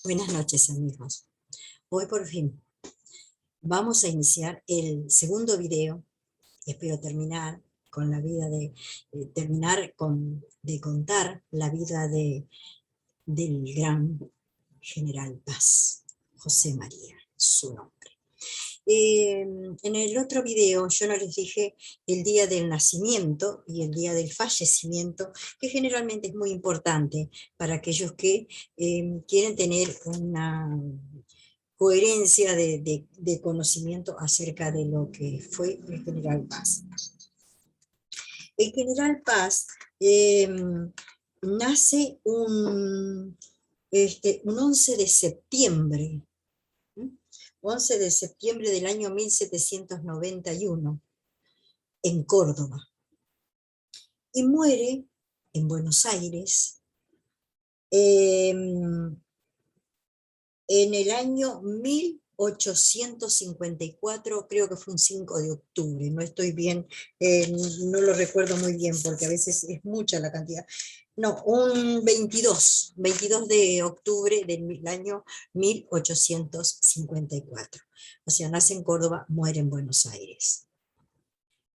Buenas noches, amigos. Hoy por fin vamos a iniciar el segundo video. Espero terminar con la vida de contar la vida del gran general Paz, José María, su nombre. En el otro video yo no les dije el día del nacimiento y el día del fallecimiento, que generalmente es muy importante para aquellos que quieren tener una coherencia de conocimiento acerca de lo que fue el general Paz. El general Paz nace un 11 de septiembre, 11 de septiembre del año 1791, en Córdoba, y muere en Buenos Aires en el año 1854, creo que fue un 5 de octubre, no estoy bien, no lo recuerdo muy bien porque a veces es mucha la cantidad. No, un 22 de octubre del año 1854. O sea, nace en Córdoba, muere en Buenos Aires.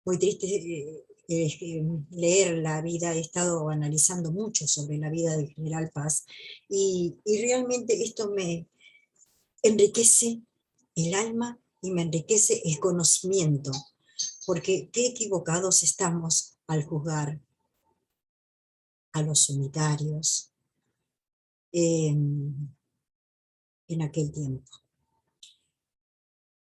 Muy triste leer la vida, he estado analizando mucho sobre la vida del general Paz y realmente esto me enriquece el alma y me enriquece el conocimiento, porque qué equivocados estamos al juzgar a los unitarios en aquel tiempo.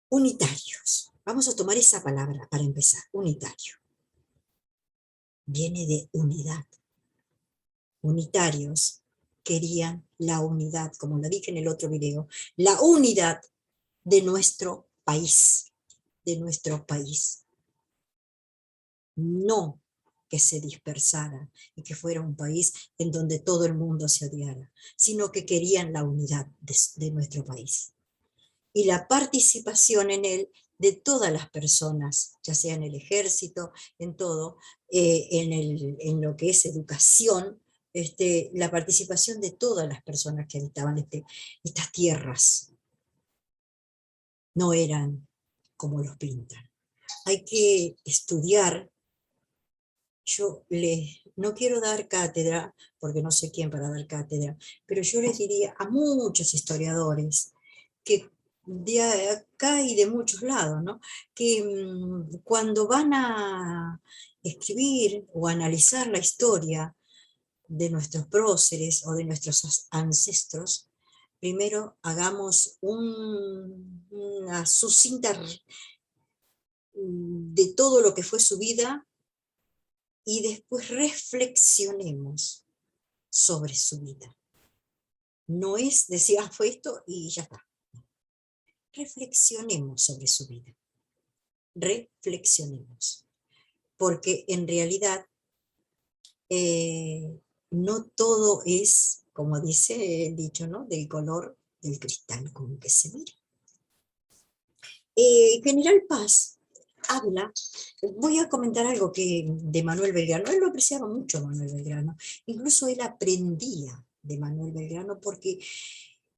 Unitarios. Vamos a tomar esa palabra para empezar. Unitario. Viene de unidad. Unitarios querían la unidad, como lo dije en el otro video, la unidad de nuestro país, no que se dispersara y que fuera un país en donde todo el mundo se odiara, sino que querían la unidad de nuestro país y la participación en él de todas las personas, ya sea en el ejército, en todo, en lo que es educación, la participación de todas las personas que habitaban estas tierras. No eran como los pintan. Hay que estudiar. Yo no quiero dar cátedra, porque no sé quién para dar cátedra, pero yo les diría a muchos historiadores que de acá y de muchos lados, ¿no? Que cuando van a escribir o analizar la historia de nuestros próceres o de nuestros ancestros, primero hagamos una sucinta de todo lo que fue su vida y después reflexionemos sobre su vida. No es decir, fue esto y ya está. Reflexionemos sobre su vida. Reflexionemos. Porque en realidad no todo es, como dice el dicho, ¿no?, del color del cristal con que se mira. General Paz habla, voy a comentar algo de Manuel Belgrano. Él lo apreciaba mucho, Manuel Belgrano. Incluso él aprendía de Manuel Belgrano porque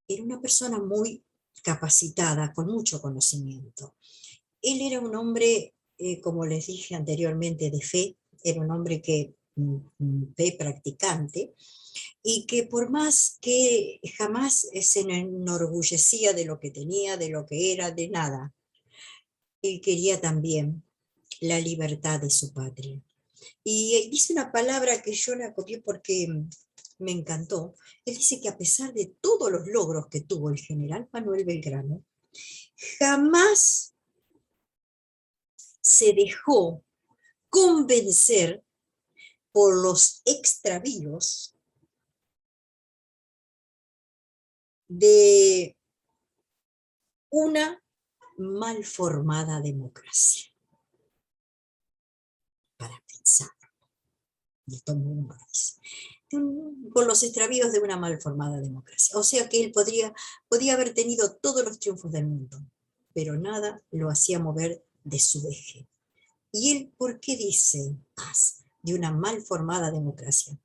era una persona muy capacitada, con mucho conocimiento. Él era un hombre, como les dije anteriormente, de fe, era un hombre que fe practicante, y que por más que jamás se enorgullecía de lo que tenía, de lo que era, de nada, él quería también la libertad de su patria. Y dice una palabra que yo la copié porque me encantó. Él dice que a pesar de todos los logros que tuvo el general Manuel Belgrano, jamás se dejó convencer por los extravíos de una mal formada democracia. Para pensar, y esto muy mal dice, por los extravíos de una mal formada democracia. O sea que él podía haber tenido todos los triunfos del mundo, pero nada lo hacía mover de su eje. ¿Y él por qué dice paz de una mal formada democracia?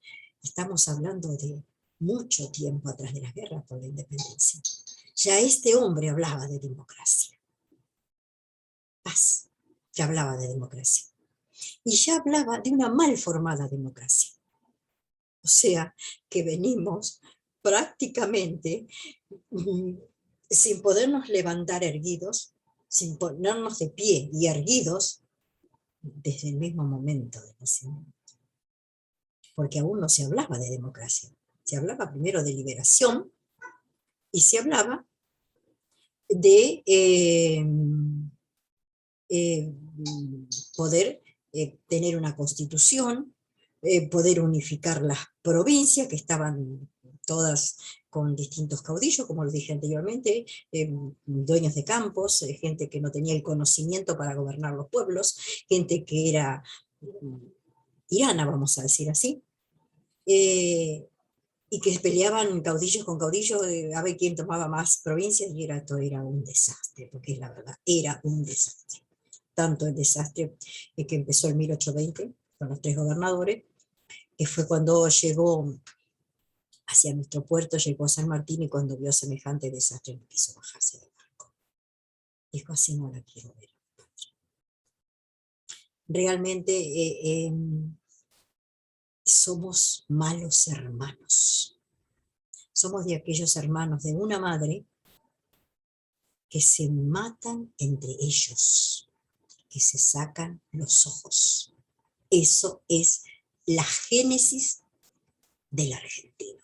Estamos hablando de mucho tiempo atrás de las guerras por la independencia. Ya este hombre hablaba de democracia. Paz, ya hablaba de democracia. Y ya hablaba de una mal formada democracia. O sea, que venimos prácticamente sin podernos levantar erguidos, sin ponernos de pie y erguidos desde el mismo momento del nacimiento. Porque aún no se hablaba de democracia. Se hablaba primero de liberación y se hablaba de poder tener una constitución, poder unificar las provincias que estaban todas con distintos caudillos, como lo dije anteriormente, dueños de campos, gente que no tenía el conocimiento para gobernar los pueblos, gente que era tirana, vamos a decir así, y que peleaban caudillos con caudillos, a ver quién tomaba más provincias, y esto era un desastre, porque es la verdad, era un desastre. Tanto el desastre que empezó en 1820 con los 3 gobernadores, que fue cuando llegó hacia nuestro puerto, llegó a San Martín, y cuando vio semejante desastre no quiso bajarse del barco. Dijo, así no la quiero ver. Realmente somos malos hermanos. Somos de aquellos hermanos de una madre que se matan entre ellos, que se sacan los ojos. Eso es la génesis del argentino.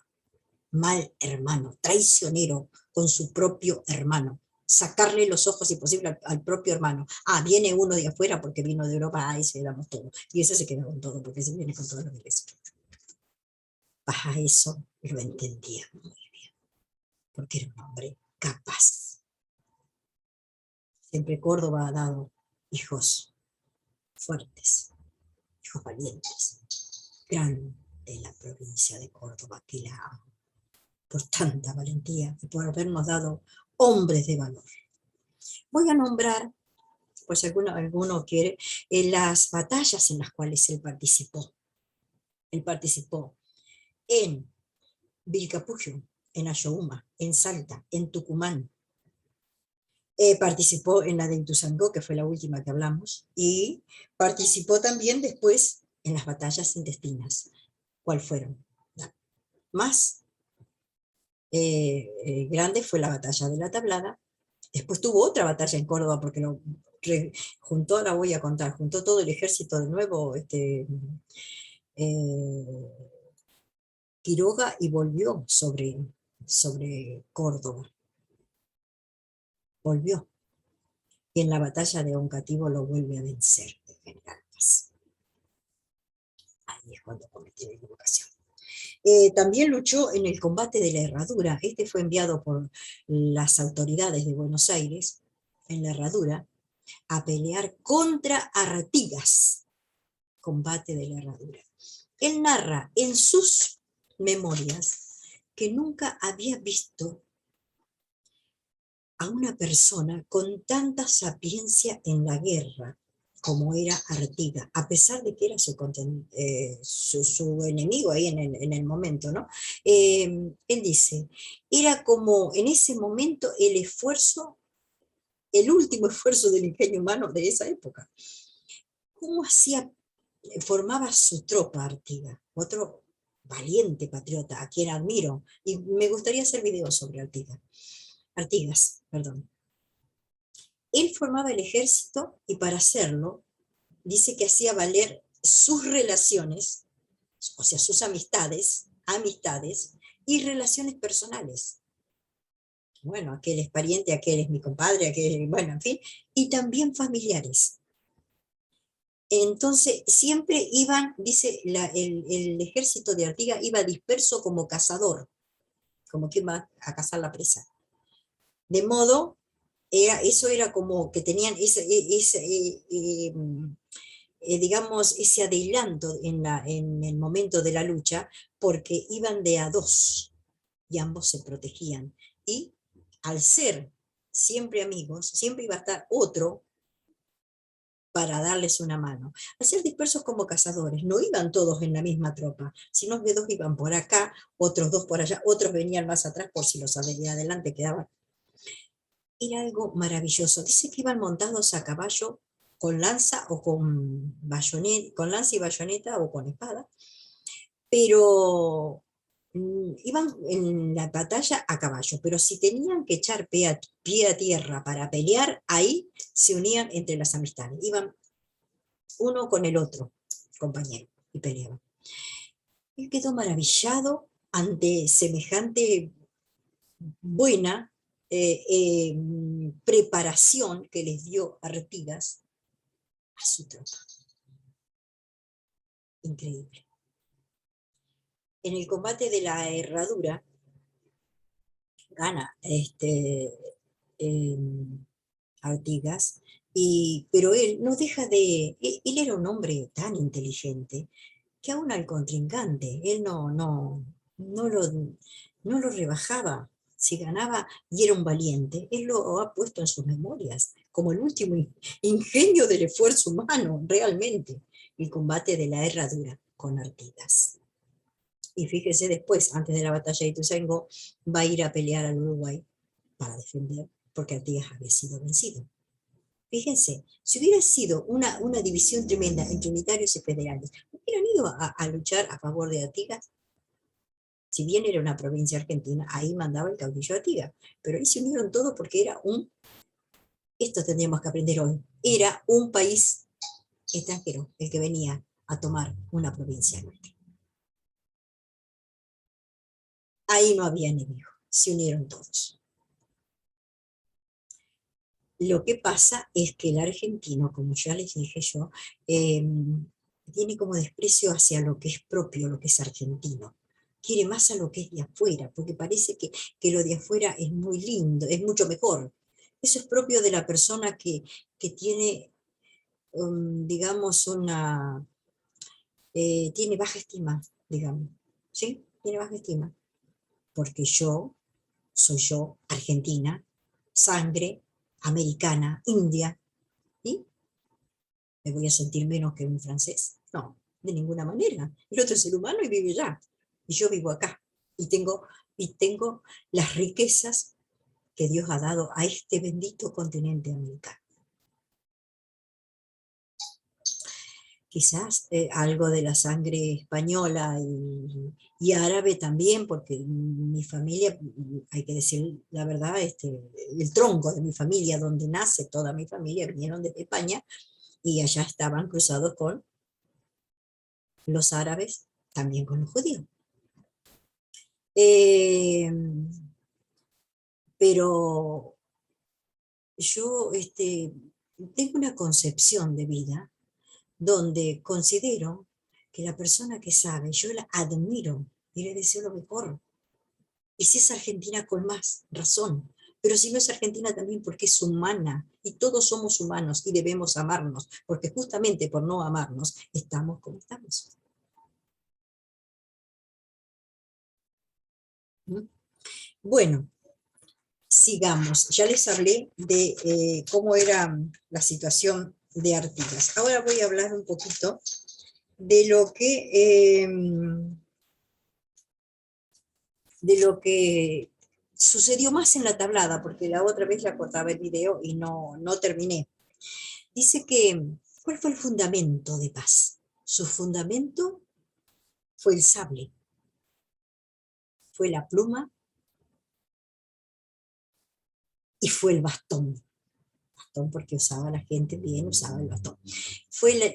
Mal hermano, traicionero con su propio hermano. Sacarle los ojos, si posible, al propio hermano. Ah, viene uno de afuera porque vino de Europa, ahí se damos todo. Y ese se queda con todo, porque se viene con todo lo que les explico. Baja eso lo entendía muy bien, porque era un hombre capaz. Siempre Córdoba ha dado hijos fuertes, hijos valientes. Grande la provincia de Córdoba, que la amo, por tanta valentía y por habernos dado hombres de valor. Voy a nombrar, pues alguno quiere, las batallas en las cuales él participó. Él participó en Vilcapugio, en Ayohuma, en Salta, en Tucumán. Participó en la de Ituzaingó, que fue la última que hablamos, y participó también después en las batallas intestinas. ¿Cuáles fueron? La más grande fue la batalla de la Tablada. Después tuvo otra batalla en Córdoba, porque juntó, ahora voy a contar, juntó todo el ejército de nuevo, Quiroga, y volvió sobre Córdoba. Volvió. Y en la batalla de Oncativo lo vuelve a vencer el general Paz. Ahí es cuando cometió la equivocación. También luchó en el combate de la Herradura. Este fue enviado por las autoridades de Buenos Aires, en la Herradura, a pelear contra Artigas. Combate de la Herradura. Él narra en sus memorias que nunca había visto a una persona con tanta sapiencia en la guerra como era Artigas, a pesar de que era su enemigo ahí en el momento, ¿no? Él dice, era como en ese momento el esfuerzo, el último esfuerzo del ingenio humano de esa época. ¿Cómo formaba su tropa Artigas? Otro valiente patriota, a quien admiro, y me gustaría hacer videos sobre Artigas, perdón. Él formaba el ejército, y para hacerlo, dice que hacía valer sus relaciones, o sea, sus amistades y relaciones personales. Bueno, aquel es pariente, aquel es mi compadre, aquel, bueno, en fin, y también familiares. Entonces, siempre iban, dice, el ejército de Artigas iba disperso como cazador, como quien va a cazar la presa. De modo, eso era como que tenían digamos, ese adelanto en el momento de la lucha, porque iban de a dos y ambos se protegían. Y al ser siempre amigos, siempre iba a estar otro para darles una mano. Al ser dispersos como cazadores, no iban todos en la misma tropa, sino que dos iban por acá, otros dos por allá, otros venían más atrás por si los de adelante quedaban. Era algo maravilloso. Dice que iban montados a caballo con lanza o con bayoneta, con lanza y bayoneta o con espada, pero iban en la batalla a caballo, pero si tenían que echar pie a tierra para pelear, ahí se unían entre las amistades. Iban uno con el otro, compañero, y peleaban. Él quedó maravillado ante semejante buena preparación que les dio Artigas a su tropa. Increíble. En el combate de la herradura, gana eh, Artigas, pero él no deja de, él era un hombre tan inteligente que aún al contrincante, él no lo rebajaba. Si ganaba y era un valiente, él lo ha puesto en sus memorias como el último ingenio del esfuerzo humano, realmente, el combate de la herradura con Artigas. Y fíjese después, antes de la batalla de Ituzaingó, va a ir a pelear al Uruguay para defender, porque Artigas había sido vencido. Fíjense, si hubiera sido una división tremenda entre unitarios y federales, hubieran ido a luchar a favor de Artigas. Si bien era una provincia argentina, ahí mandaba el caudillo Artigas, pero ahí se unieron todos porque esto tendríamos que aprender hoy, era un país extranjero el que venía a tomar una provincia nuestra. Ahí no había enemigo, se unieron todos. Lo que pasa es que el argentino, como ya les dije yo, tiene como desprecio hacia lo que es propio, lo que es argentino. Quiere más a lo que es de afuera, porque parece que lo de afuera es muy lindo, es mucho mejor. Eso es propio de la persona que tiene, digamos, tiene baja estima, digamos. ¿Sí? Tiene baja estima. Porque soy yo, argentina, sangre, americana, india, ¿y me voy a sentir menos que un francés? No, de ninguna manera. El otro es ser humano y vive allá. Y yo vivo acá. Y tengo las riquezas que Dios ha dado a este bendito continente americano. Quizás algo de la sangre española y árabe también, porque mi familia, hay que decir la verdad, el tronco de mi familia, donde nace toda mi familia, vinieron de España y allá estaban cruzados con los árabes, también con los judíos. Eh, pero yo tengo una concepción de vida donde considero que la persona que sabe, yo la admiro y le deseo lo mejor. Y si es argentina, con más razón. Pero si no es argentina también porque es humana, y todos somos humanos y debemos amarnos, porque justamente por no amarnos estamos como estamos. ¿Mm? Bueno, sigamos. Ya les hablé de cómo era la situación de Artigas. Ahora voy a hablar un poquito de lo que sucedió más en la tablada, porque la otra vez la cortaba el video y no terminé. Dice que, ¿cuál fue el fundamento de paz? Su fundamento fue el sable, fue la pluma y fue el bastón. Bastón porque usaba la gente bien, usaba el bastón.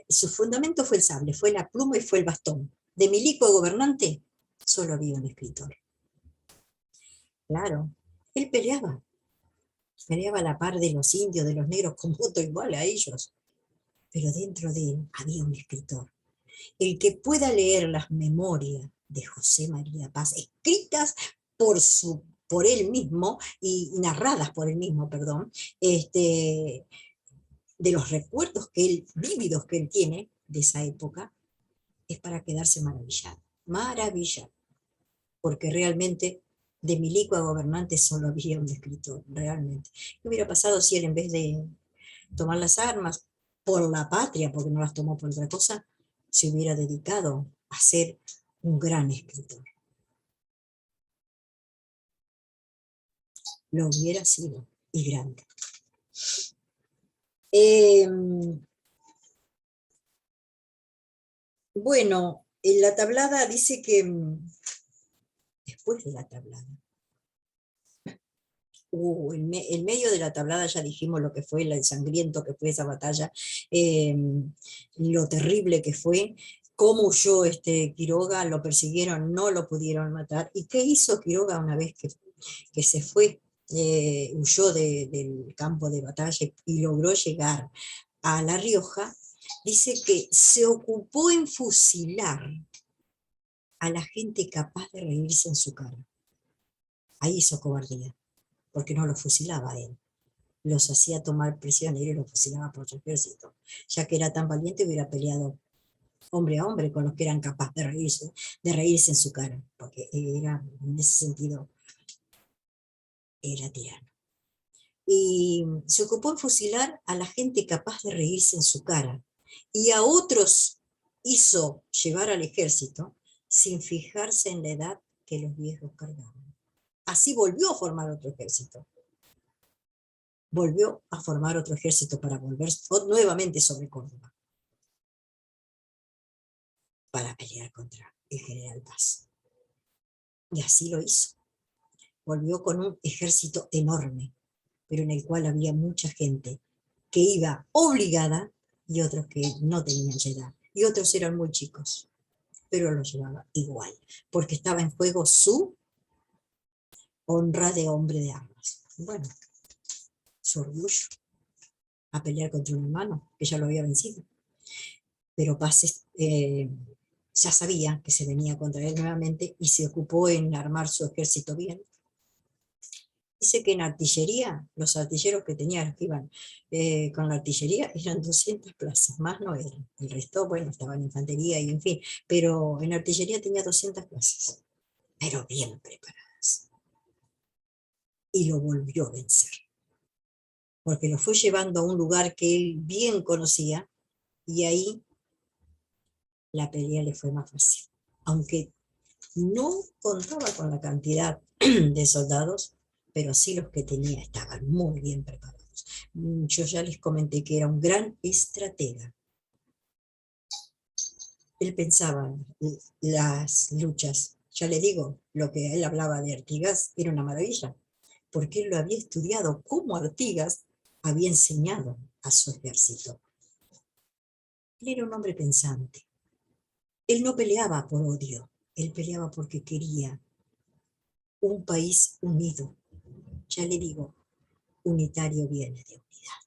Su fundamento fue el sable, fue la pluma y fue el bastón. De milico gobernante solo había un escritor. Claro, él peleaba a la par de los indios, de los negros, con voto igual a ellos. Pero dentro de él había un escritor. El que pueda leer las memorias de José María Paz, escritas por él mismo y narradas por él mismo, perdón, de los recuerdos vívidos que él tiene de esa época, es para quedarse maravillado, maravillado, porque realmente de milico a gobernante solo había un escritor, realmente. ¿Qué hubiera pasado si él, en vez de tomar las armas, por la patria, porque no las tomó por otra cosa, se hubiera dedicado a ser un gran escritor. Lo hubiera sido, y grande. Bueno, en la tablada dice que después de la tablada, en medio de la tablada ya dijimos lo que fue, el sangriento que fue esa batalla, lo terrible que fue, cómo huyó Quiroga, lo persiguieron, no lo pudieron matar. ¿Y qué hizo Quiroga una vez que se fue? Huyó del campo de batalla y logró llegar a La Rioja. Dice que se ocupó en fusilar a la gente capaz de reírse en su cara. Ahí hizo cobardía, porque no los fusilaba a él, los hacía tomar prisioneros y los fusilaba por su ejército. Ya que era tan valiente, hubiera peleado hombre a hombre con los que eran capaces de reírse en su cara, porque era, en ese sentido, era tirano. Y se ocupó en fusilar a la gente capaz de reírse en su cara, y a otros hizo llevar al ejército sin fijarse en la edad que los viejos cargaban. Así volvió a formar otro ejército. Volvió a formar otro ejército para volver nuevamente sobre Córdoba, para pelear contra el general Paz. Y así lo hizo. Volvió con un ejército enorme, pero en el cual había mucha gente que iba obligada y otros que no tenían edad. Y otros eran muy chicos, pero lo llevaba igual, porque estaba en juego su honra de hombre de armas. Bueno, su orgullo, a pelear contra un hermano que ya lo había vencido. Pero Paz ya sabía que se venía contra él nuevamente y se ocupó en armar su ejército bien. Dice que en artillería, los artilleros que tenían, que iban con la artillería, eran 200 plazas, más no eran. El resto, bueno, estaba en infantería y en fin, pero en artillería tenía 200 plazas, pero bien preparadas. Y lo volvió a vencer, porque lo fue llevando a un lugar que él bien conocía, y ahí la pelea le fue más fácil. Aunque no contaba con la cantidad de soldados, pero sí los que tenía estaban muy bien preparados. Yo ya les comenté que era un gran estratega. Él pensaba las luchas. Ya le digo, lo que él hablaba de Artigas era una maravilla, porque él lo había estudiado como Artigas había enseñado a su ejército. Él era un hombre pensante. Él no peleaba por odio, él peleaba porque quería un país unido. Ya le digo, unitario viene de unidad.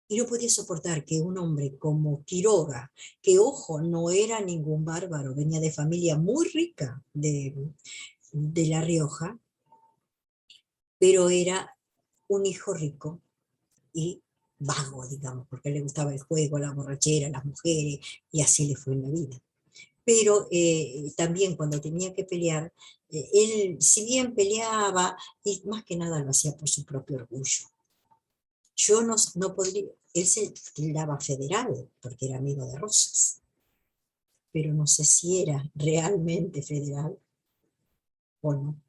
Y no podía soportar que un hombre como Quiroga, que ojo, no era ningún bárbaro, venía de familia muy rica de La Rioja, pero era un hijo rico y vago, digamos, porque le gustaba el juego, la borrachera, las mujeres, y así le fue en la vida. Pero también cuando tenía que pelear, él, si bien peleaba, y más que nada lo hacía por su propio orgullo. Yo no podría, él se tildaba federal, porque era amigo de Rosas, pero no sé si era realmente federal o no.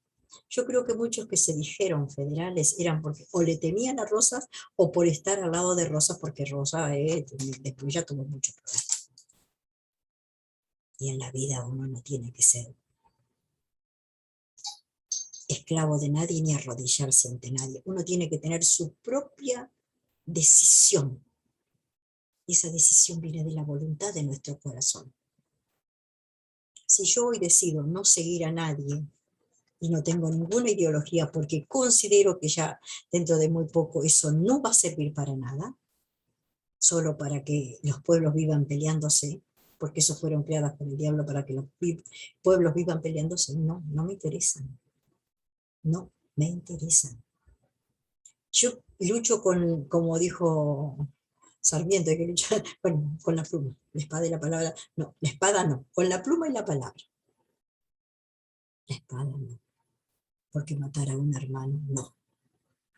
Yo creo que muchos que se dijeron federales eran porque o le temían a Rosas o por estar al lado de Rosas, porque Rosa después ya tuvo mucho poder. Y en la vida uno no tiene que ser esclavo de nadie ni arrodillarse ante nadie. Uno tiene que tener su propia decisión. Y esa decisión viene de la voluntad de nuestro corazón. Si yo hoy decido no seguir a nadie y no tengo ninguna ideología porque considero que ya dentro de muy poco eso no va a servir para nada, solo para que los pueblos vivan peleándose, porque esos fueron creados por el diablo para que los pueblos vivan peleándose, no me interesan. No me interesan. Yo lucho con, como dijo Sarmiento, hay que luchar, bueno, con la pluma, la espada y la palabra, no, la espada no, con la pluma y la palabra. La espada no, porque matar a un hermano,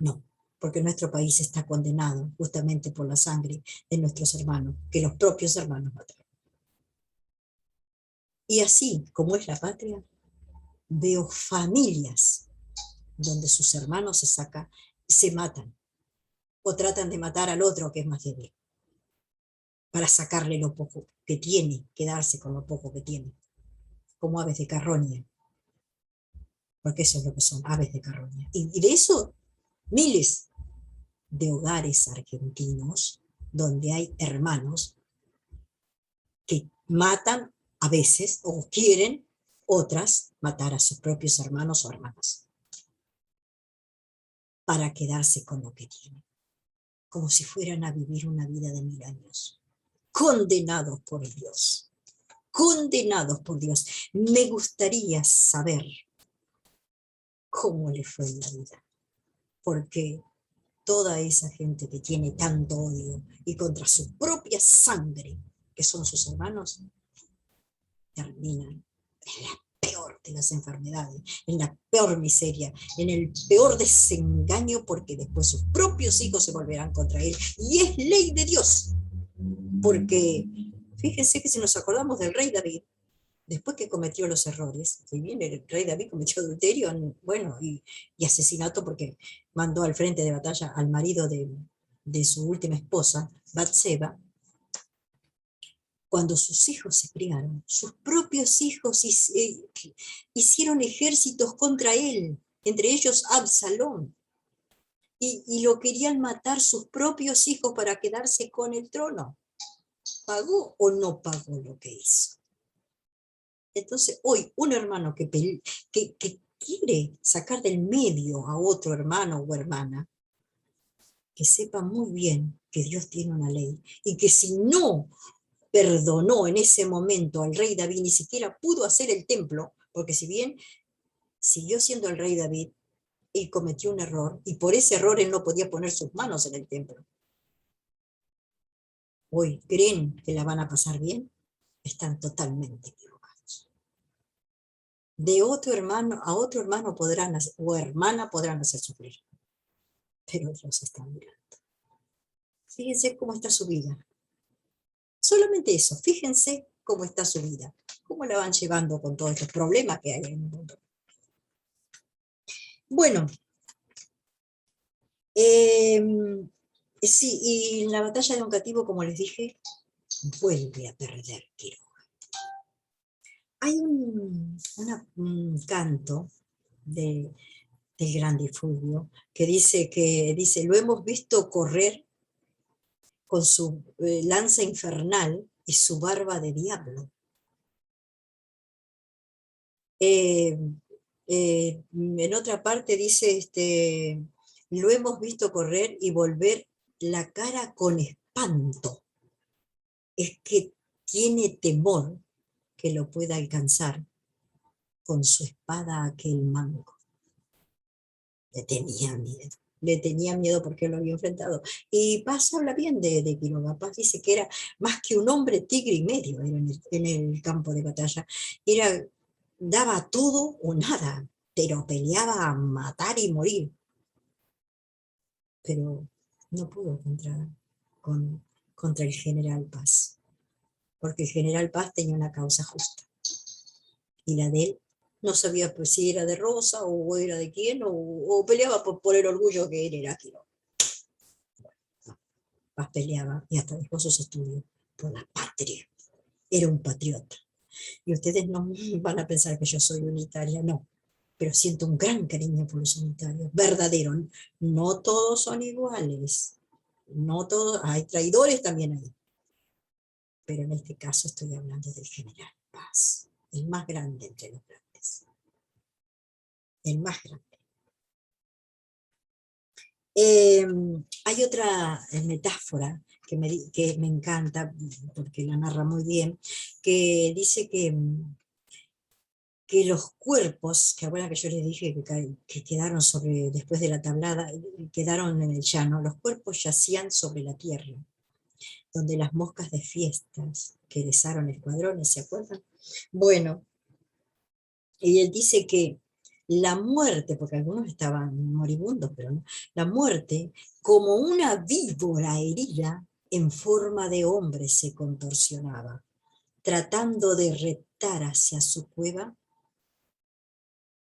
no, porque nuestro país está condenado justamente por la sangre de nuestros hermanos, que los propios hermanos mataron. Y así como es la patria, veo familias donde sus hermanos se matan, o tratan de matar al otro que es más débil, para sacarle lo poco que tiene, quedarse con lo poco que tiene, como aves de carroña, porque eso es lo que son, aves de carroña. Y de eso, miles de hogares argentinos donde hay hermanos que matan a veces, o quieren otras matar a sus propios hermanos o hermanas, para quedarse con lo que tienen, como si fueran a vivir una vida de 1000 años, condenados por Dios, condenados por Dios. Me gustaría saber cómo le fue en la vida, porque toda esa gente que tiene tanto odio y contra su propia sangre, que son sus hermanos, terminan en la peor de las enfermedades, en la peor miseria, en el peor desengaño, porque después sus propios hijos se volverán contra él. Y es ley de Dios, porque fíjense que si nos acordamos del rey David, después que cometió los errores, si bien el rey David cometió adulterio, bueno, y asesinato, porque mandó al frente de batalla al marido de su última esposa, Batseba, cuando sus hijos se criaron, sus propios hijos hicieron ejércitos contra él, entre ellos Absalón, y lo querían matar sus propios hijos para quedarse con el trono. ¿Pagó o no pagó lo que hizo? Entonces, hoy un hermano que quiere sacar del medio a otro hermano o hermana, que sepa muy bien que Dios tiene una ley, y que si no perdonó en ese momento al rey David, ni siquiera pudo hacer el templo, porque si bien siguió siendo el rey David, él cometió un error, y por ese error él no podía poner sus manos en el templo. Hoy creen que la van a pasar bien, están totalmente equivocados. De otro hermano a otro hermano podrán hacer, o hermana podrán hacer sufrir, pero Dios está mirando. Fíjense cómo está su vida. Solamente eso, fíjense cómo está su vida, cómo la van llevando con todos estos problemas que hay en el mundo. Bueno, sí, y en la batalla de Oncativo, como les dije, vuelve a perder Quiroga. Hay un canto del gran Di Fulvio que dice, lo hemos visto correr con su lanza infernal y su barba de diablo. En otra parte dice, lo hemos visto correr y volver la cara con espanto. Es que tiene temor que lo pueda alcanzar con su espada aquel manco. Le tenía miedo porque lo había enfrentado. Y Paz habla bien de Quiroga. Paz dice que era más que un hombre tigre y medio era en el campo de batalla. Daba todo o nada, pero peleaba a matar y morir. Pero no pudo contra el general Paz, porque el general Paz tenía una causa justa, y la de él no sabía pues, si era de Rosa o era de quién, o peleaba por el orgullo que él era. No, Paz peleaba y hasta dejó sus estudios por la patria. Era un patriota. Y ustedes no van a pensar que yo soy unitaria, no, pero siento un gran cariño por los unitarios, verdadero. No todos son iguales, no todos, hay traidores también ahí, pero en este caso estoy hablando del general Paz, el más grande entre los grandes, el más grande. Hay otra metáfora que me encanta, porque la narra muy bien, que dice que los cuerpos, que ahora que yo les dije que quedaron después de la tablada, quedaron en el llano, los cuerpos yacían sobre la tierra, donde las moscas de fiestas que desharon escuadrones, ¿se acuerdan? Bueno, y él dice que la muerte, porque algunos estaban moribundos, pero no, la muerte como una víbora herida en forma de hombre se contorsionaba, tratando de reptar hacia su cueva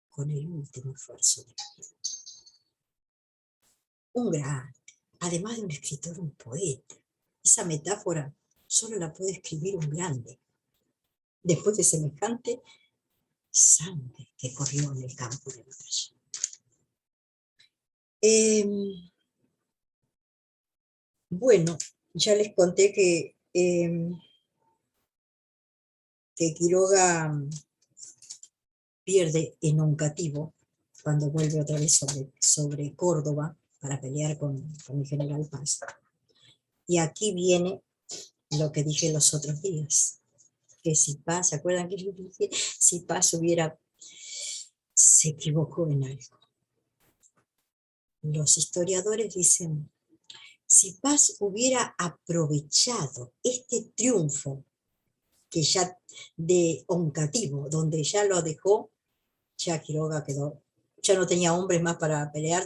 con el último esfuerzo de la vida. Un grande, además de un escritor, un poeta. Esa metáfora solo la puede escribir un grande, después de semejante sangre que corrió en el campo de batalla. Bueno, ya les conté que Quiroga pierde en Oncativo, cuando vuelve otra vez sobre Córdoba para pelear con el general Paz. Y aquí viene lo que dije los otros días, que si Paz, ¿se acuerdan que yo dije? Si Paz se equivocó en algo. Los historiadores dicen, si Paz hubiera aprovechado este triunfo que ya de Oncativo, donde ya lo dejó, ya Quiroga quedó, ya no tenía hombres más para pelear,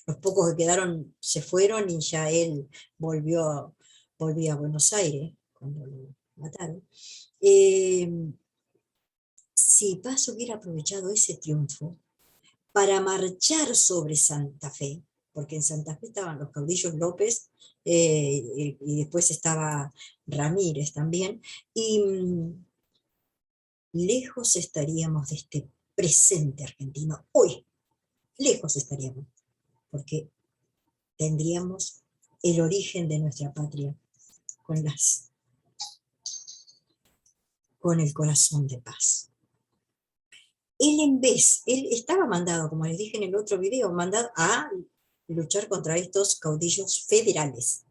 los pocos que quedaron se fueron y ya él volvió a Buenos Aires cuando lo mataron. Si Paz hubiera aprovechado ese triunfo para marchar sobre Santa Fe, porque en Santa Fe estaban los caudillos López, y después estaba Ramírez también, y lejos estaríamos de este presente argentino. Hoy, lejos estaríamos, porque tendríamos el origen de nuestra patria con el corazón de Paz. Él estaba mandado, como les dije en el otro video, mandado a luchar contra estos caudillos federales.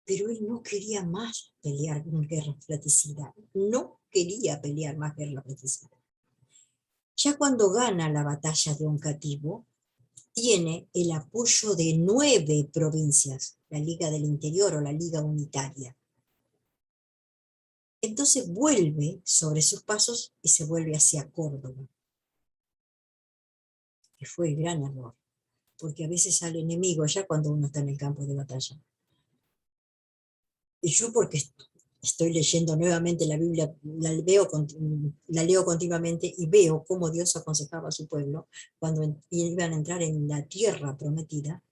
Pero él no quería más pelear en guerra fratricida, no quería pelear más guerra fratricida. Ya cuando gana la batalla de Oncativo, tiene el apoyo de 9 provincias, la Liga del Interior o la Liga Unitaria. Entonces vuelve sobre sus pasos y se vuelve hacia Córdoba, que fue el gran error, porque a veces al enemigo ya cuando uno está en el campo de batalla. Y yo porque estoy leyendo nuevamente la Biblia, la leo continuamente y veo cómo Dios aconsejaba a su pueblo cuando iban a entrar en la tierra prometida,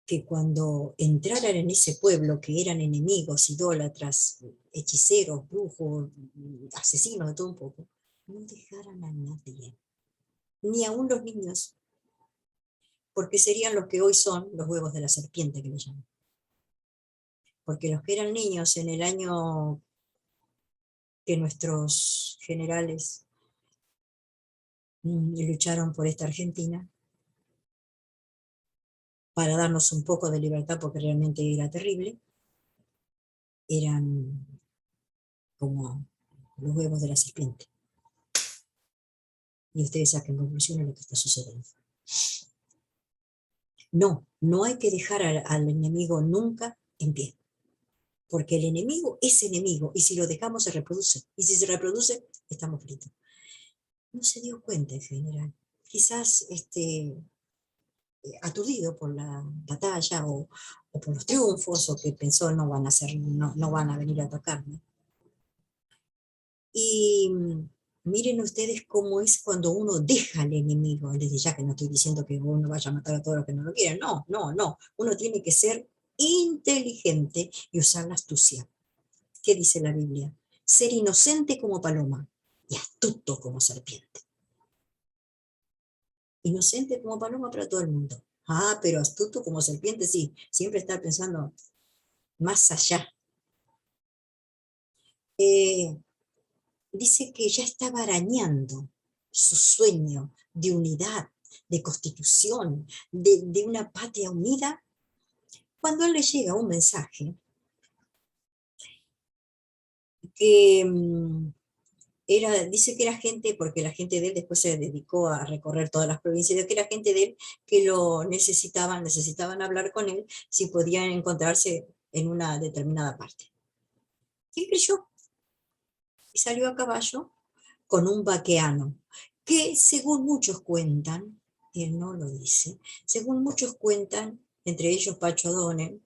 que cuando entraran en ese pueblo que eran enemigos, idólatras, hechiceros, brujos, asesinos, de todo un poco, no dejaran a nadie, ni aun los niños, porque serían los que hoy son los huevos de la serpiente que le llaman. Porque los que eran niños en el año que nuestros generales lucharon por esta Argentina, para darnos un poco de libertad, porque realmente era terrible, eran como los huevos de la serpiente. Y ustedes saquen conclusiones de lo que está sucediendo. No hay que dejar al enemigo nunca en pie, porque el enemigo es enemigo, y si lo dejamos se reproduce, y si se reproduce, estamos fritos. No se dio cuenta en general. Quizás aturdido por la batalla o por los triunfos, o que pensó no van a venir a atacarme. Y miren ustedes cómo es cuando uno deja al enemigo, desde ya que no estoy diciendo que uno vaya a matar a todos los que no lo quieren, no, uno tiene que ser inteligente y usar la astucia. ¿Qué dice la Biblia? Ser inocente como paloma y astuto como serpiente. Inocente como paloma para todo el mundo. Ah, pero astuto como serpiente, sí, siempre estar pensando más allá. Dice que ya estaba arañando su sueño de unidad, de constitución, de una patria unida, cuando a él le llega un mensaje que dice que era gente, porque la gente de él después se dedicó a recorrer todas las provincias, que era gente de él que lo necesitaban hablar con él si podían encontrarse en una determinada parte. ¿Quién creyó? Y salió a caballo con un vaqueano, que según muchos cuentan, él no lo dice, según muchos cuentan, entre ellos Pacho Donel,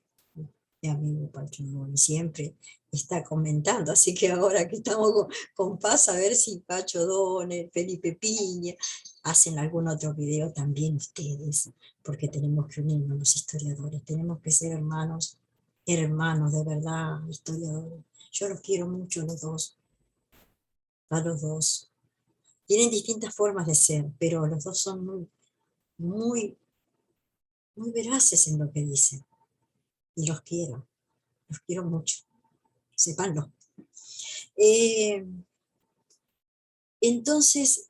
mi amigo Pacho Donel siempre está comentando, así que ahora que estamos con Paz, a ver si Pacho Donel, Felipe Piña, hacen algún otro video también ustedes, porque tenemos que unirnos los historiadores, tenemos que ser hermanos, hermanos de verdad, historiadores. Yo los quiero mucho a los dos. Tienen distintas formas de ser, pero los dos son muy, muy veraces en lo que dicen. Y los quiero mucho, sépanlo. Eh, entonces,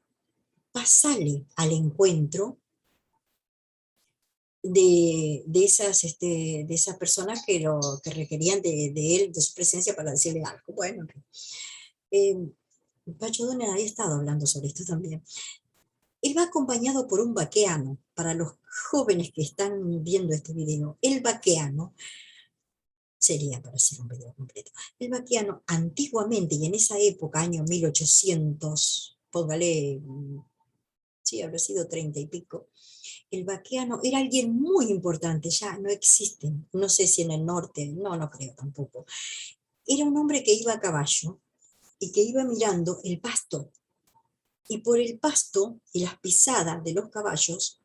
pasale al encuentro de esas personas que requerían de él, de su presencia para decirle algo. Bueno, eh, Pacho Donald había estado hablando sobre esto también. Él va acompañado por un vaqueano. Para los jóvenes que están viendo este video, el vaqueano sería para hacer un video completo. El vaqueano antiguamente y en esa época, año 1800, póngale, sí, habrá sido 30 y pico, el vaqueano era alguien muy importante, ya no existen, no sé si en el norte, no, no creo tampoco. Era un hombre que iba a caballo y que iba mirando el pasto, y por el pasto y las pisadas de los caballos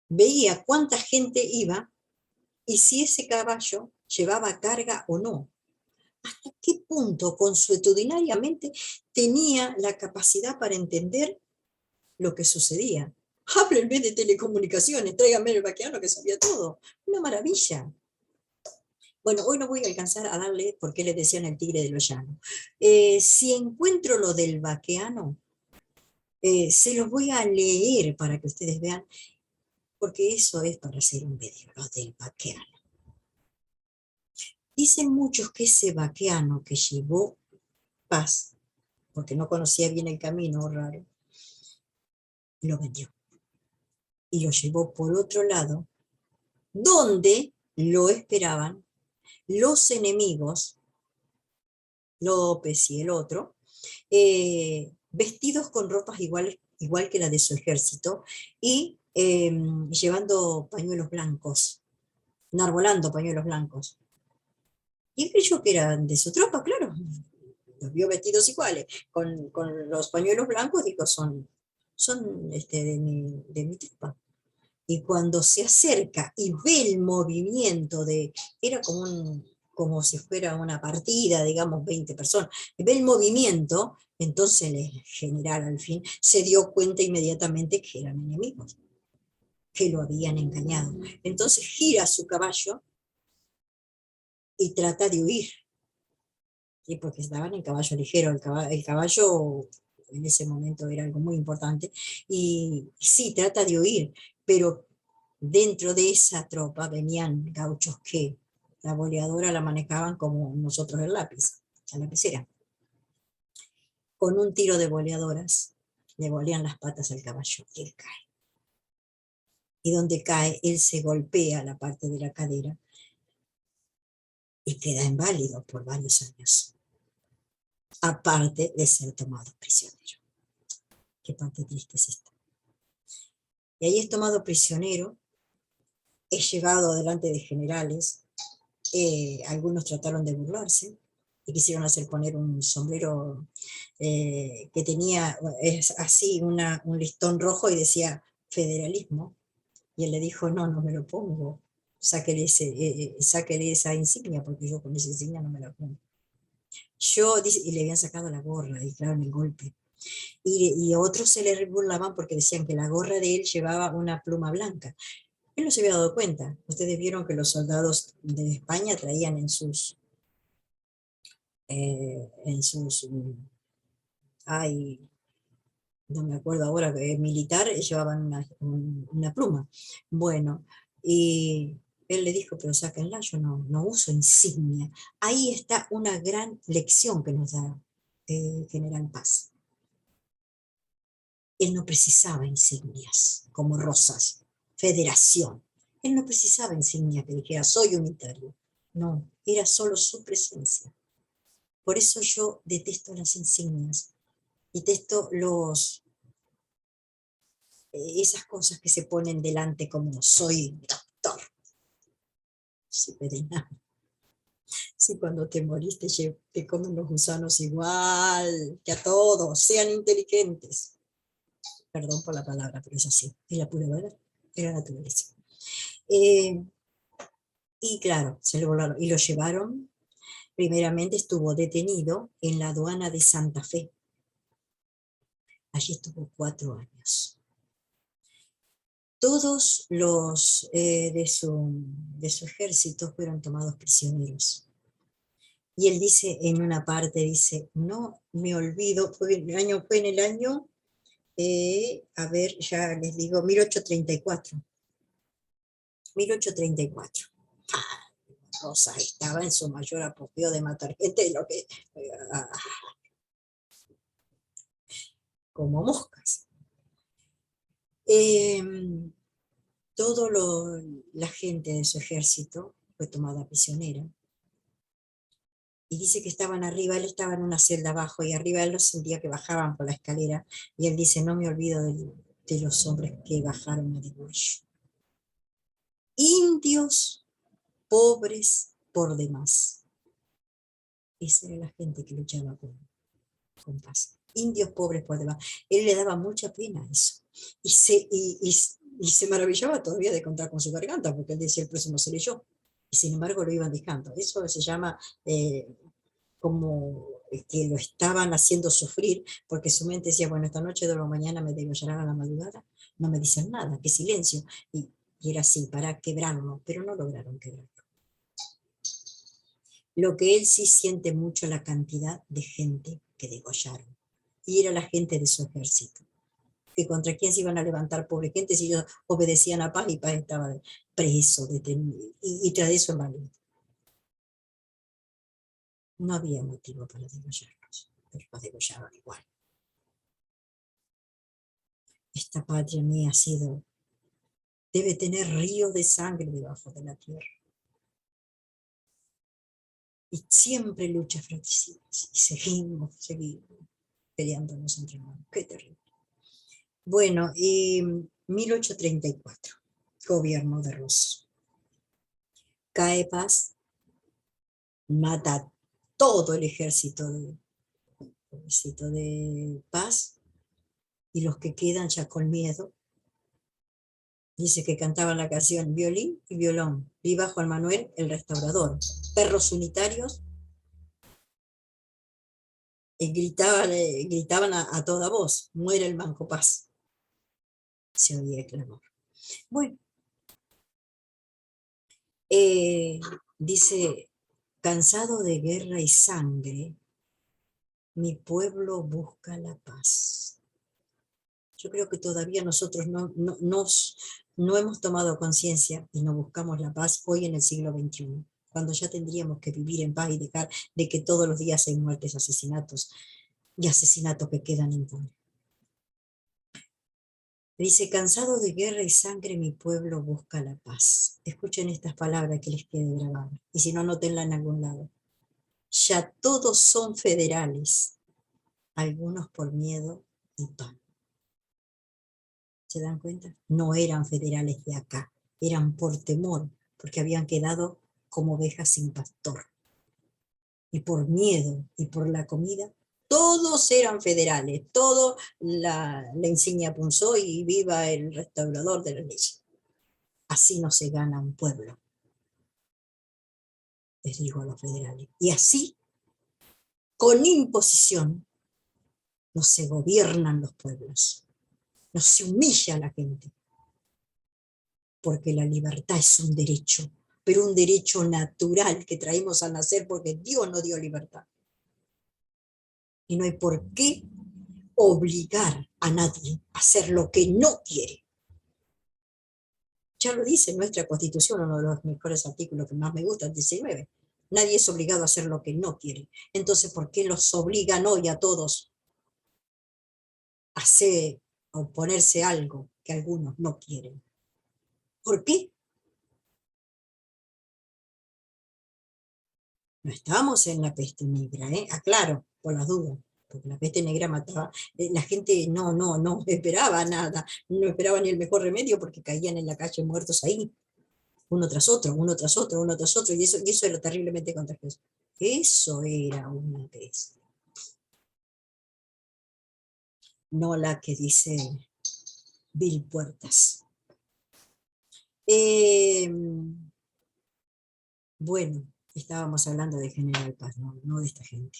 veía cuánta gente iba y si ese caballo llevaba carga o no. ¿Hasta qué punto consuetudinariamente tenía la capacidad para entender lo que sucedía? Háblenme de telecomunicaciones, tráiganme el vaqueano que sabía todo. Una maravilla. Bueno, hoy no voy a alcanzar a darle por qué le decían el tigre de los llanos. Si encuentro lo del vaqueano, se los voy a leer para que ustedes vean, porque eso es para hacer un video, lo del vaqueano. Dicen muchos que ese vaqueano que llevó Paz, porque no conocía bien el camino raro, lo vendió y lo llevó por otro lado, donde lo esperaban los enemigos, López y el otro, vestidos con ropas igual que la de su ejército y llevando pañuelos blancos, enarbolando pañuelos blancos. Y él creyó que eran de su tropa, claro, los vio vestidos iguales, con los pañuelos blancos, dijo, son de mi tropa. Y cuando se acerca y ve el movimiento era como si fuera una partida, digamos, 20 personas, ve el movimiento, entonces el general al fin se dio cuenta inmediatamente que eran enemigos, que lo habían engañado. Entonces gira su caballo y trata de huir, ¿sí? Porque estaban en caballo ligero, el caballo en ese momento era algo muy importante, y sí, trata de huir, pero dentro de esa tropa venían gauchos que la boleadora la manejaban como nosotros el lápiz, la lapicera. Con un tiro de boleadoras le bolean las patas al caballo y él cae. Y donde cae, él se golpea la parte de la cadera y queda inválido por varios años, aparte de ser tomado prisionero. Qué parte triste es esta. Y ahí es tomado prisionero, es llevado delante de generales, algunos trataron de burlarse, y quisieron hacer poner un sombrero que tenía así un listón rojo y decía federalismo, y él le dijo, no, no me lo pongo, sáquele esa insignia, porque yo con esa insignia no me la pongo. Y le habían sacado la gorra, y claro, en el golpe. Y otros se le burlaban porque decían que la gorra de él llevaba una pluma blanca. Él no se había dado cuenta. Ustedes vieron que los soldados de España traían en sus ay, no me acuerdo ahora, que militar, llevaban una pluma. Bueno, y él le dijo, pero sáquenla, yo no uso insignia. Ahí está una gran lección que nos da General Paz. Él no precisaba insignias como Rosas, Federación. Él no precisaba insignia que dijera, soy unitario. No, era solo su presencia. Por eso yo detesto las insignias, Detesto esas cosas que se ponen delante como soy doctor. Sí, nada. Si cuando te moriste te comen los gusanos igual que a todos, sean inteligentes. Perdón por la palabra, pero es así, es la pura verdad, es la naturaleza. Eh, y claro, se lo volaron y lo llevaron. Primeramente estuvo detenido en la aduana de Santa Fe. Allí estuvo 4 años. Todos los de su ejército fueron tomados prisioneros. Y él dice en una parte, dice, no me olvido, fue en el año, a ver, ya les digo, 1834. 1834. Ah, Rosa estaba en su mayor apogeo de matar gente, ah, como moscas. Eh, todo la gente de su ejército fue tomada prisionera. Y dice que estaban arriba, él estaba en una celda abajo, y arriba él los sentía que bajaban por la escalera, y él dice, no me olvido de los hombres que bajaron a degüello. Indios pobres por demás. Esa era la gente que luchaba con paz. Indios pobres por demás. Él le daba mucha pena eso. Y se maravillaba todavía de contar con su garganta, porque él decía, el próximo seré yo. Y sin embargo lo iban dejando. Eso se llama como que lo estaban haciendo sufrir, porque su mente decía, bueno, esta noche duermo, mañana me degollarán a la madrugada, no me dicen nada, qué silencio. Y era así, para quebrarlo, pero no lograron quebrarlo. Lo que él sí siente mucho la cantidad de gente que degollaron. Y era la gente de su ejército. Que contra quién se iban a levantar, pobre gente, si ellos obedecían a Paz y Paz estaba preso, detenido, y tras eso en Valiente. No había motivo para degollarlos, pero los degollaron igual. Esta patria mía debe tener ríos de sangre debajo de la tierra. Y siempre lucha fratricidas. Y seguimos peleándonos entre nosotros. Qué terrible. Bueno, 1834, gobierno de Rosso. Cae Paz, mata todo el ejército de Paz, y los que quedan ya con miedo, dice que cantaban la canción violín y violón, viva Juan Manuel el Restaurador, perros unitarios, gritaban a toda voz, muere el Banco Paz. Se oía el clamor. Bueno, dice, cansado de guerra y sangre, mi pueblo busca la paz. Yo creo que todavía nosotros no hemos tomado conciencia y no buscamos la paz hoy en el siglo XXI, cuando ya tendríamos que vivir en paz y dejar de que todos los días hay muertes, asesinatos y asesinatos que quedan impunes. Dice, cansado de guerra y sangre, mi pueblo busca la paz. Escuchen estas palabras que les quede grabada, y si no, anótenla en algún lado. Ya todos son federales, algunos por miedo y pan. ¿Se dan cuenta? No eran federales de acá, eran por temor, porque habían quedado como ovejas sin pastor. Y por miedo y por la comida, todos eran federales, todo la insignia punzó y viva el restaurador de la ley. Así no se gana un pueblo, les digo a los federales. Y así, con imposición, no se gobiernan los pueblos, no se humilla a la gente, porque la libertad es un derecho, pero un derecho natural que traemos al nacer porque Dios nos dio libertad. Y no hay por qué obligar a nadie a hacer lo que no quiere. Ya lo dice nuestra Constitución, uno de los mejores artículos que más me gusta, el 19. Nadie es obligado a hacer lo que no quiere. Entonces, ¿por qué los obligan hoy a todos a hacer o ponerse algo que algunos no quieren? ¿Por qué? No estamos en la peste negra, aclaro, por las dudas. porque la peste negra mataba, la gente no esperaba nada, no esperaba ni el mejor remedio porque caían en la calle muertos ahí, uno tras otro, uno tras otro, uno tras otro, y eso era terriblemente contagioso. Eso era una peste, no la que dice Bill Puertas. Eh, bueno, estábamos hablando de General Paz, no de esta gente,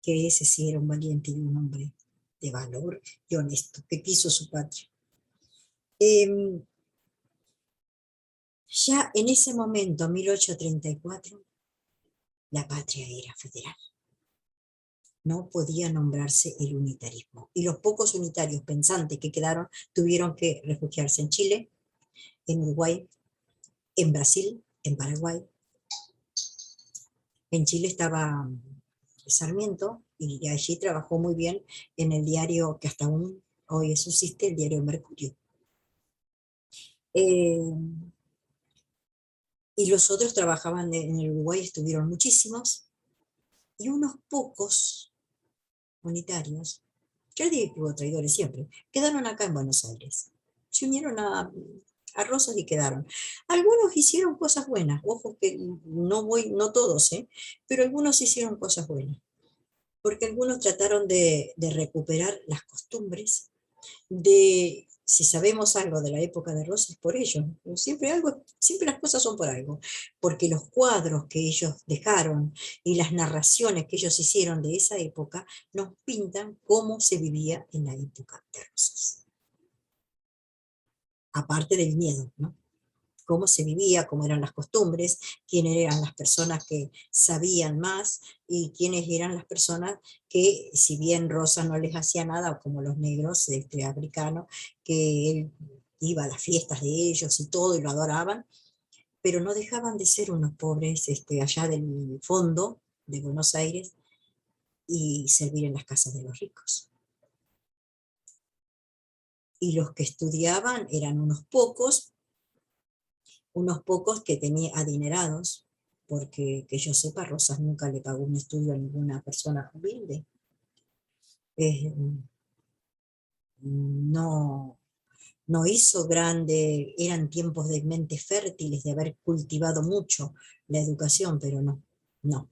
que ese sí era un valiente y un hombre de valor y honesto, que quiso su patria. Ya en ese momento, 1834, la patria era federal. No podía nombrarse el unitarismo. Y los pocos unitarios pensantes que quedaron tuvieron que refugiarse en Chile, en Uruguay, en Brasil, en Paraguay. En Chile estaba Sarmiento y allí trabajó muy bien en el diario que hasta aún hoy subsiste, el diario Mercurio. Eh, y los otros trabajaban en el Uruguay, estuvieron muchísimos, y unos pocos unitarios, yo digo que hubo traidores siempre, quedaron acá en Buenos Aires. Se unieron a Rosas y quedaron. Algunos hicieron cosas buenas, ojo que no todos, pero algunos hicieron cosas buenas, porque algunos trataron de recuperar las costumbres si sabemos algo de la época de Rosas, por ello. Siempre las cosas son por algo, porque los cuadros que ellos dejaron y las narraciones que ellos hicieron de esa época nos pintan cómo se vivía en la época de Rosas. Aparte del miedo, ¿no? Cómo se vivía, cómo eran las costumbres, quiénes eran las personas que sabían más y quiénes eran las personas que, si bien Rosa no les hacía nada, como los negros africanos, que él iba a las fiestas de ellos y todo, y lo adoraban, pero no dejaban de ser unos pobres allá del fondo de Buenos Aires y servir en las casas de los ricos. Y los que estudiaban eran unos pocos que tenía adinerados, porque que yo sepa, Rosas nunca le pagó un estudio a ninguna persona humilde. No, no hizo grande, eran tiempos de mentes fértiles, de haber cultivado mucho la educación, pero no.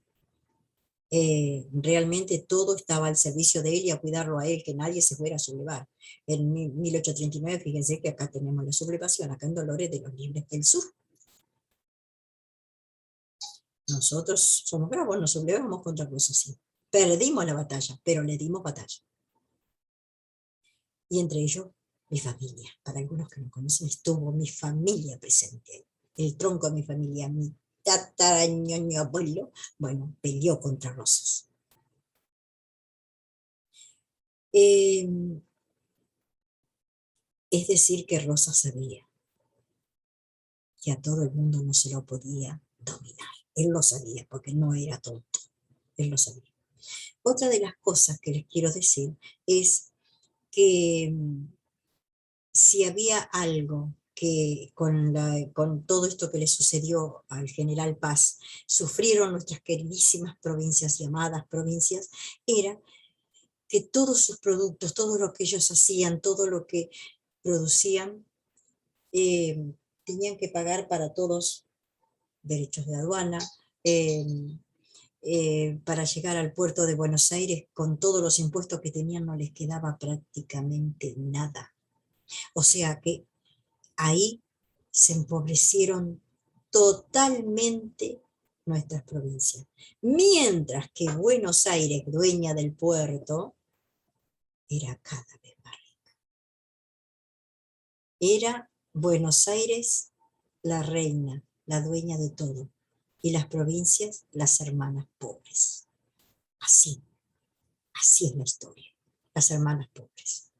Realmente todo estaba al servicio de él y a cuidarlo a él, que nadie se fuera a sublevar. En 1839, fíjense que acá tenemos la sublevación, acá en Dolores de los Libres del Sur. Nosotros somos bravos, nos sublevamos contra cosas así. Perdimos la batalla, pero le dimos batalla. Y entre ellos, mi familia. Para algunos que no conocen, estuvo mi familia presente. El tronco de mi familia, mi tatarañoño abuelo, bueno, peleó contra Rosas. Eh, es decir, que Rosas sabía que a todo el mundo no se lo podía dominar. Él lo sabía, porque no era tonto. Él lo sabía. Otra de las cosas que les quiero decir es que si había algo que con todo esto que le sucedió al general Paz, sufrieron nuestras queridísimas provincias, llamadas provincias, era que todos sus productos, todo lo que ellos hacían, todo lo que producían, eh, tenían que pagar para todos derechos de aduana, eh, para llegar al puerto de Buenos Aires, con todos los impuestos que tenían, no les quedaba prácticamente nada. O sea que ahí se empobrecieron totalmente nuestras provincias. Mientras que Buenos Aires, dueña del puerto, era cada vez más rica. Era Buenos Aires la reina, la dueña de todo, y las provincias las hermanas pobres. Así, así es la historia, las hermanas pobres.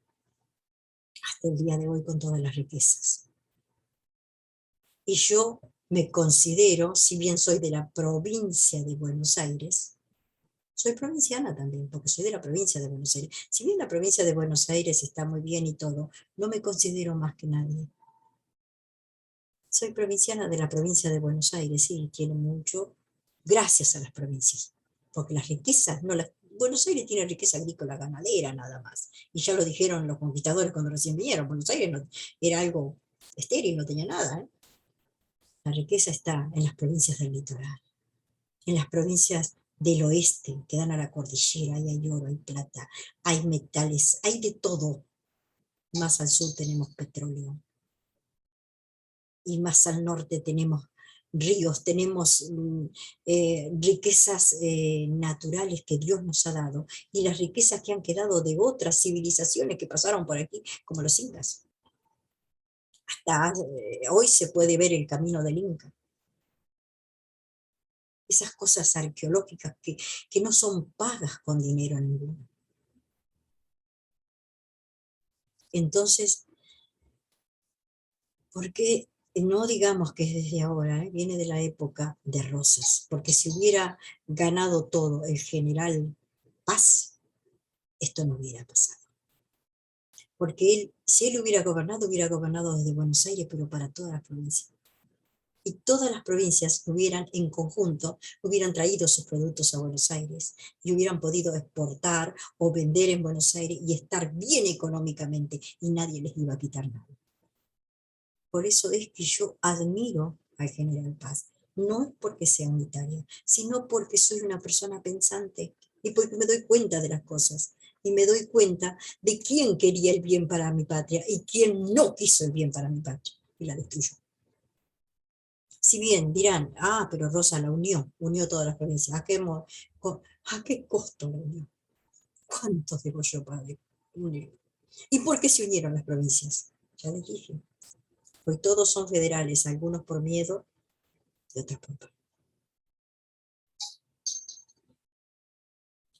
Hasta el día de hoy con todas las riquezas. Y yo me considero, si bien soy de la provincia de Buenos Aires, soy provinciana también, porque soy de la provincia de Buenos Aires. Si bien la provincia de Buenos Aires está muy bien y todo, no me considero más que nadie. Soy provinciana de la provincia de Buenos Aires, sí, y quiero mucho, gracias a las provincias, porque las riquezas Buenos Aires tiene riqueza agrícola ganadera nada más. Y ya lo dijeron los conquistadores cuando recién vinieron. Buenos Aires era algo estéril, no tenía nada. ¿Eh? La riqueza está en las provincias del litoral, en las provincias del oeste que dan a la cordillera. Ahí hay oro, hay plata, hay metales, hay de todo. Más al sur tenemos petróleo. Y más al norte tenemos ríos, tenemos riquezas naturales que Dios nos ha dado y las riquezas que han quedado de otras civilizaciones que pasaron por aquí, como los incas. Hasta hoy se puede ver el camino del Inca. Esas cosas arqueológicas que no son pagas con dinero ninguno. Entonces, ¿por qué no digamos que es desde ahora? Viene de la época de Rosas, porque si hubiera ganado todo el general Paz, esto no hubiera pasado. Porque él, si él hubiera gobernado desde Buenos Aires, pero para todas las provincias. Y todas las provincias hubieran en conjunto, hubieran traído sus productos a Buenos Aires y hubieran podido exportar o vender en Buenos Aires y estar bien económicamente y nadie les iba a quitar nada. Por eso es que yo admiro al general Paz. No es porque sea unitaria, sino porque soy una persona pensante y porque me doy cuenta de las cosas. Y me doy cuenta de quién quería el bien para mi patria y quién no quiso el bien para mi patria y la destruyó. Si bien dirán, pero Rosa la unió todas las provincias. ¿A qué costo la unió? ¿Cuántos debo yo para unir? ¿Y por qué se unieron las provincias? Ya les dije. Hoy todos son federales, algunos por miedo y otros por paz.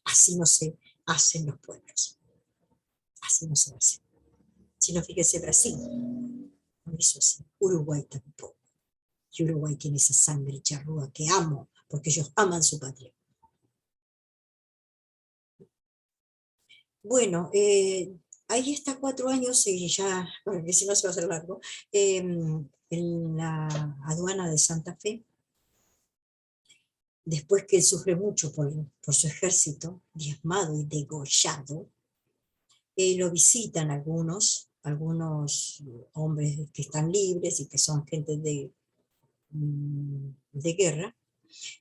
Así no se hacen los pueblos. Así no se hace. Si no, fíjese Brasil, no hizo así. Uruguay tampoco. Y Uruguay tiene esa sangre charrúa que amo, porque ellos aman su patria. Bueno, ahí está 4 años y ya, porque si no se va a hacer largo, en la aduana de Santa Fe, después que él sufre mucho por su ejército, diezmado y degollado, lo visitan algunos hombres que están libres y que son gente de guerra,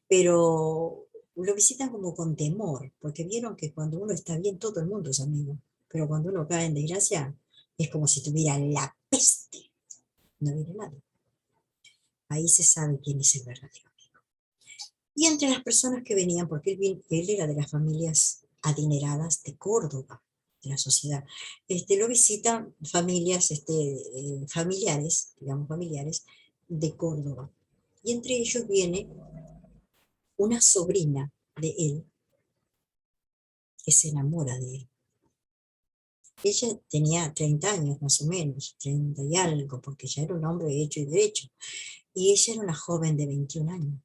pero lo visitan como con temor, porque vieron que cuando uno está bien todo el mundo es amigo, pero cuando uno cae en desgracia es como si tuviera la peste, no viene nadie. Ahí se sabe quién es el verdadero amigo. Y entre las personas que venían, porque él era de las familias adineradas de Córdoba, de la sociedad, lo visitan familias, familiares, digamos familiares, de Córdoba. Y entre ellos viene una sobrina de él que se enamora de él. Ella tenía 30 años más o menos, 30 y algo, porque ya era un hombre hecho y derecho. Y ella era una joven de 21 años.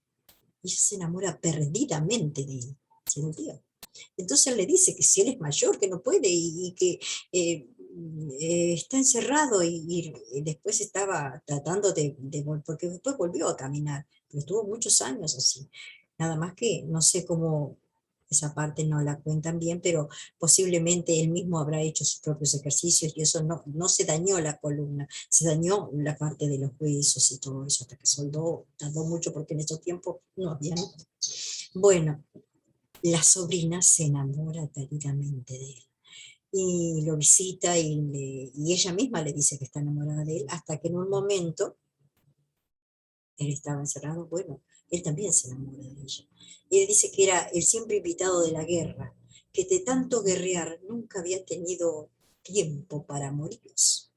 Y ella se enamora perdidamente de él, se lo digo. Entonces él le dice que si él es mayor, que no puede y que está encerrado y después estaba tratando porque después volvió a caminar, pero estuvo muchos años así. Nada más que no sé cómo esa parte no la cuentan bien, pero posiblemente él mismo habrá hecho sus propios ejercicios y eso no se dañó la columna, se dañó la parte de los huesos y todo eso, hasta que soldó, tardó mucho porque en esos tiempos no había nada. Bueno, la sobrina se enamora perdidamente de él y lo visita y ella misma le dice que está enamorada de él, hasta que en un momento él estaba encerrado, bueno, él también se enamora de ella. Y él dice que era el siempre invitado de la guerra, que de tanto guerrear nunca había tenido tiempo para morirse,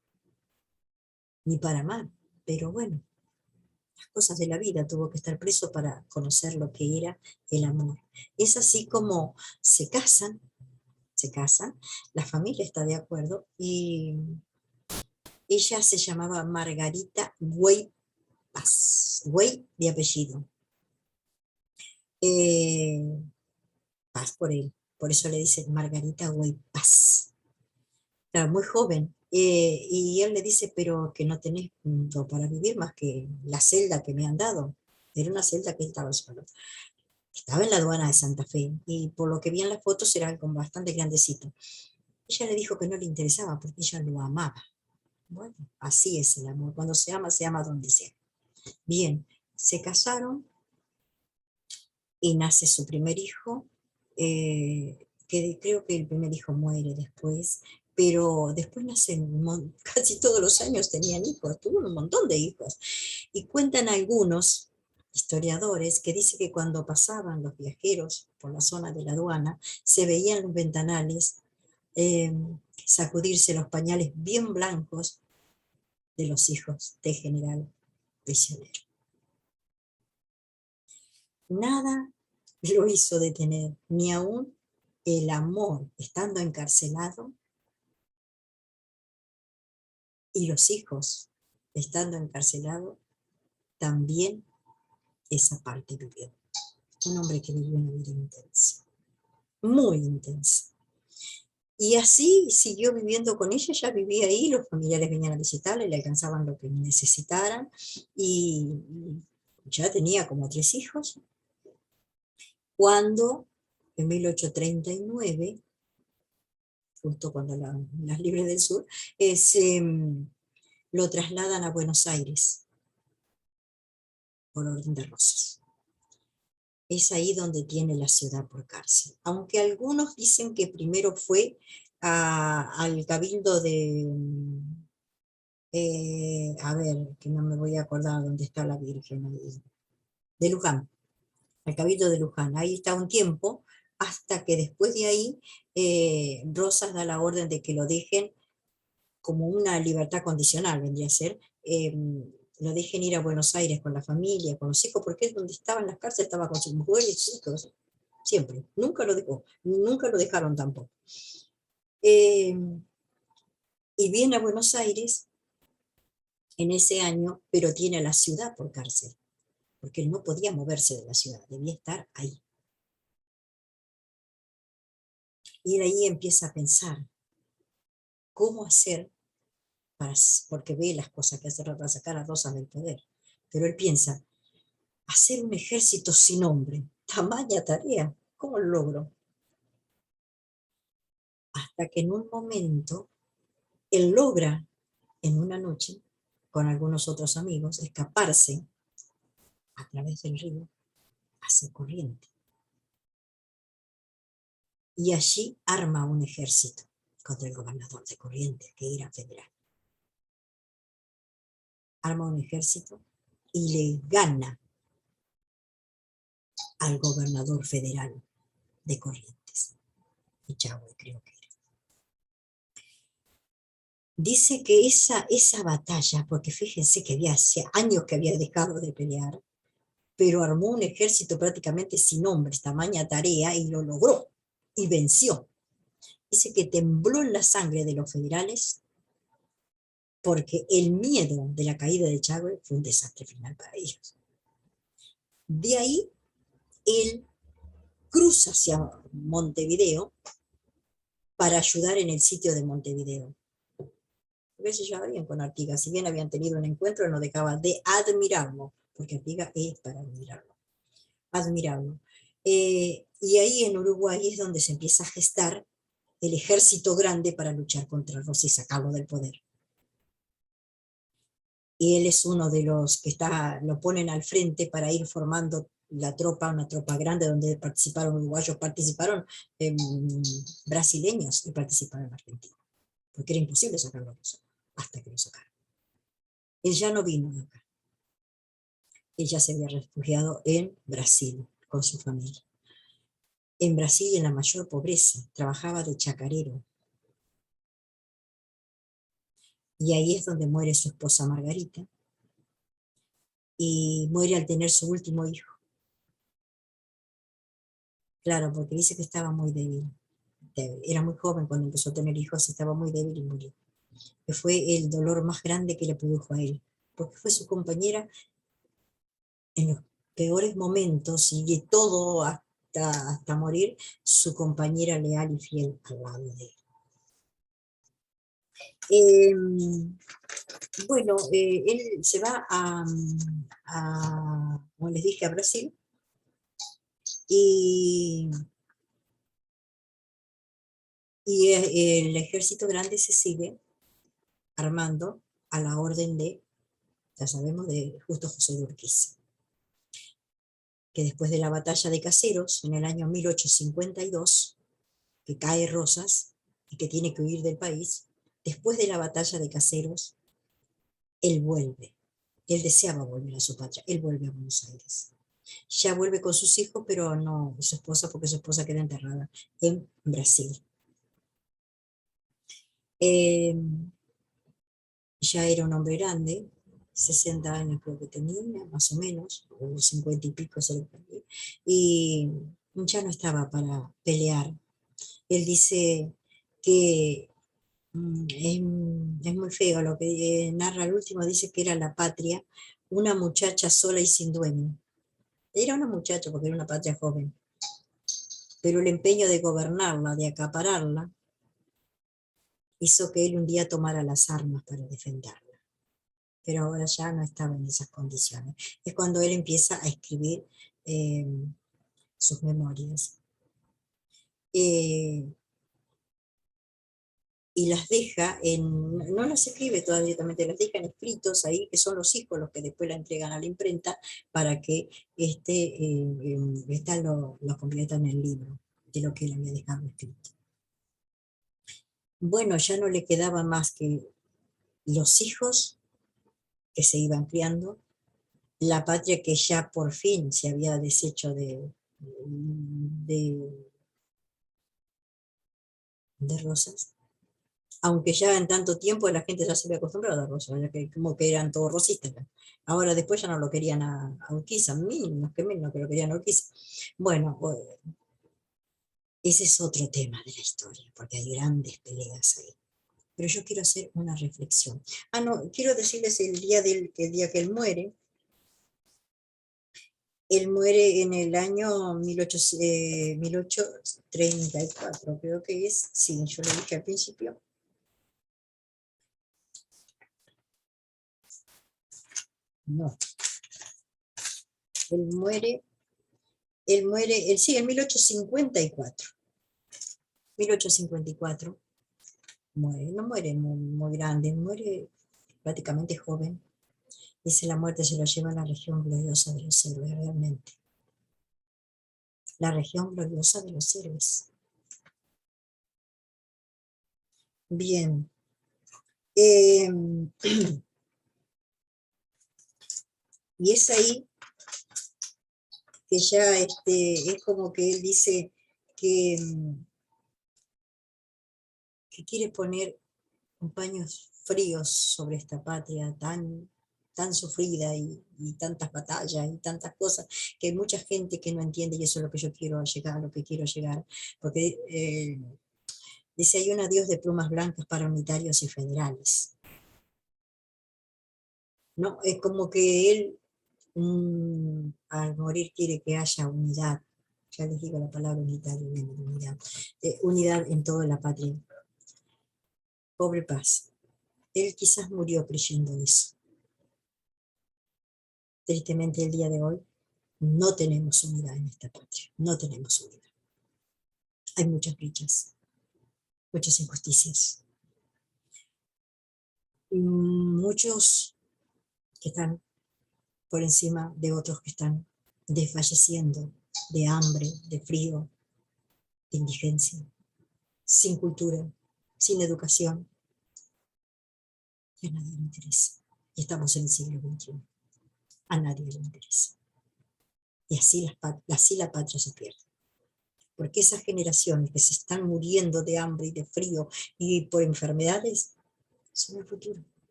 ni para amar, pero bueno, las cosas de la vida, tuvo que estar preso para conocer lo que era el amor. Es así como se casan, la familia está de acuerdo y ella se llamaba Margarita Güey Paz, Güey de apellido. Eh, Paz por él, por eso le dicen Margarita Güey Paz. Claro, muy joven. Y él le dice, pero que no tenés punto para vivir más que la celda que me han dado. Era una celda que él estaba solo. Estaba en la aduana de Santa Fe, y por lo que vi en las fotos era algo bastante grandecito. Ella le dijo que no le interesaba porque ella lo amaba. Bueno, así es el amor. Cuando se ama donde sea. Bien, se casaron y nace su primer hijo, que creo que el primer hijo muere después, pero después nacen casi todos los años tenían hijos, tuvo un montón de hijos. Y cuentan algunos historiadores que dicen que cuando pasaban los viajeros por la zona de la aduana, se veían los ventanales eh, sacudirse los pañales bien blancos de los hijos de general prisionero. Nada lo hizo detener, ni aún el amor estando encarcelado y los hijos estando encarcelados, también esa parte vivió. Un hombre que vivió una vida intensa, muy intensa. Y así siguió viviendo con ella, ya vivía ahí, los familiares venían a visitarle, le alcanzaban lo que necesitaran, y ya tenía como 3 hijos, cuando en 1839, justo cuando las Libres del Sur, lo trasladan a Buenos Aires por orden de Rosas. Es ahí donde tiene la ciudad por cárcel. Aunque algunos dicen que primero fue al cabildo a ver, que no me voy a acordar dónde está la Virgen, de Luján, al cabildo de Luján. Ahí está un tiempo, hasta que después de ahí Rosas da la orden de que lo dejen como una libertad condicional, vendría a ser, lo dejen ir a Buenos Aires con la familia, con los hijos, porque es donde estaba en las cárceles, estaba con sus mujeres y hijos, siempre, nunca lo dejó, nunca lo dejaron tampoco. Eh, y viene a Buenos Aires en ese año, pero tiene la ciudad por cárcel, porque él no podía moverse de la ciudad, debía estar ahí. Y de ahí empieza a pensar cómo hacer, porque ve las cosas que hace para sacar a Rosas del poder, pero él piensa, hacer un ejército sin hombre, tamaña tarea, ¿cómo lo logro? Hasta que en un momento él logra, en una noche, con algunos otros amigos, escaparse a través del río hacia Corriente. Y allí arma un ejército contra el gobernador de Corrientes, que era federal. Arma un ejército y le gana al gobernador federal de Corrientes, Echagüe creo que era. Dice que esa batalla, porque fíjense que hace años que había dejado de pelear, pero armó un ejército prácticamente sin hombres, tamaña tarea, y lo logró, y venció. Dice que tembló en la sangre de los federales, porque el miedo de la caída de Echagüe fue un desastre final para ellos. De ahí, él cruza hacia Montevideo para ayudar en el sitio de Montevideo. Porque se llevaba bien con Artigas, si bien habían tenido un encuentro, no dejaba de admirarlo, porque Artigas es para admirarlo. Admirarlo. Y ahí en Uruguay es donde se empieza a gestar el ejército grande para luchar contra Rosas y sacarlo del poder. Y él es uno de los que lo ponen al frente para ir formando la tropa, una tropa grande donde participaron uruguayos, participaron brasileños y participaron argentinos, porque era imposible sacarlo hasta que lo sacaron. Él ya no vino de acá, él ya se había refugiado en Brasil con su familia. En Brasil, en la mayor pobreza, trabajaba de chacarero. Y ahí es donde muere su esposa Margarita, y muere al tener su último hijo. Claro, porque dice que estaba muy débil. Era muy joven cuando empezó a tener hijos, estaba muy débil y murió. Que fue el dolor más grande que le produjo a él, porque fue su compañera en los peores momentos y de todo hasta morir, su compañera leal y fiel al lado de él. Bueno, él se va como les dije, a Brasil, Y, el ejército grande se sigue armando a la orden de, ya sabemos, de Justo José de Urquiza, que después de la batalla de Caseros, en el año 1852, que cae Rosas y que tiene que huir del país, después de la batalla de Caseros, él vuelve. Él deseaba volver a su patria, él vuelve a Buenos Aires. Ya vuelve con sus hijos, pero no su esposa, porque su esposa queda enterrada en Brasil. Eh, ya era un hombre grande, 60 años creo que tenía, más o menos, o 50 y pico, y ya no estaba para pelear. Él dice que es muy feo lo que narra el último, dice que era la patria, una muchacha sola y sin dueño. Era una muchacha porque era una patria joven, pero el empeño de gobernarla, de acapararla, hizo que él un día tomara las armas para defenderla. Pero ahora ya no estaba en esas condiciones. Es cuando él empieza a escribir eh, sus memorias. Eh, y las deja no las escribe todavía directamente, las deja en escritos ahí, que son los hijos los que después la entregan a la imprenta para que esta lo convierta en el libro de lo que él había dejado escrito. Bueno, ya no le quedaba más que los hijos que se iban criando, la patria que ya por fin se había deshecho de, de Rosas, aunque ya en tanto tiempo la gente ya se había acostumbrado a Rosas, ya que como que eran todos rosistas. Ahora después ya no lo querían a Urquiza, menos que lo querían a Urquiza. Bueno, ese es otro tema de la historia, porque hay grandes peleas ahí. Pero yo quiero hacer una reflexión. No, quiero decirles el día que él muere. Él muere en el año 1834, creo que es. Sí, yo lo dije al principio. No, él muere, sí, en 1854. 1854 muere, no muere muy grande, muere prácticamente joven. Dice, la muerte se lo lleva a la región gloriosa de los héroes, realmente. La región gloriosa de los héroes. Bien. Y es ahí que ya es como que él dice que, que quiere poner paños fríos sobre esta patria tan sufrida y tantas batallas y tantas cosas, que hay mucha gente que no entiende, y eso es lo que yo quiero llegar, a lo que quiero llegar, porque dice, hay un adiós de plumas blancas para unitarios y federales. ¿No? Es como que él al morir quiere que haya unidad, ya les digo la palabra unitario, unidad, unidad en toda la patria. Pobre Paz, él quizás murió creyendo eso. Tristemente el día de hoy no tenemos unidad en esta patria, no tenemos unidad. Hay muchas brechas, muchas injusticias. Muchos que están por encima de otros que están desfalleciendo de hambre, de frío, de indigencia, sin cultura, sin educación. Y a nadie le interesa. Y estamos en el siglo XXI. A nadie le interesa. Y así la patria se pierde. Porque esas generaciones que se están muriendo de hambre y de frío y por enfermedades son el futuro.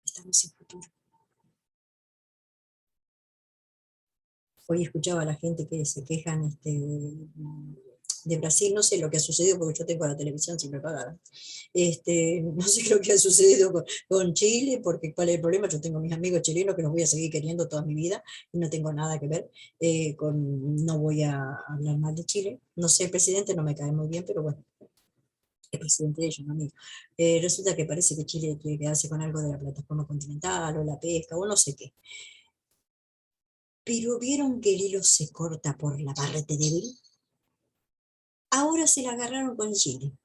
Estamos sin futuro. Hoy escuchaba a la gente que se quejan de Brasil, no sé lo que ha sucedido porque yo tengo la televisión sin preparada. No sé lo que ha sucedido con Chile, porque cuál es el problema. Yo tengo mis amigos chilenos que los voy a seguir queriendo toda mi vida y no tengo nada que ver no voy a hablar mal de Chile. No sé, el presidente no me cae muy bien, pero bueno, el presidente de ellos, no mío. Resulta que parece que Chile quiere quedarse con algo de la plataforma continental o la pesca o no sé qué. Pero ¿vieron que el hilo se corta por la parte débil? Ahora se la agarraron con Chile.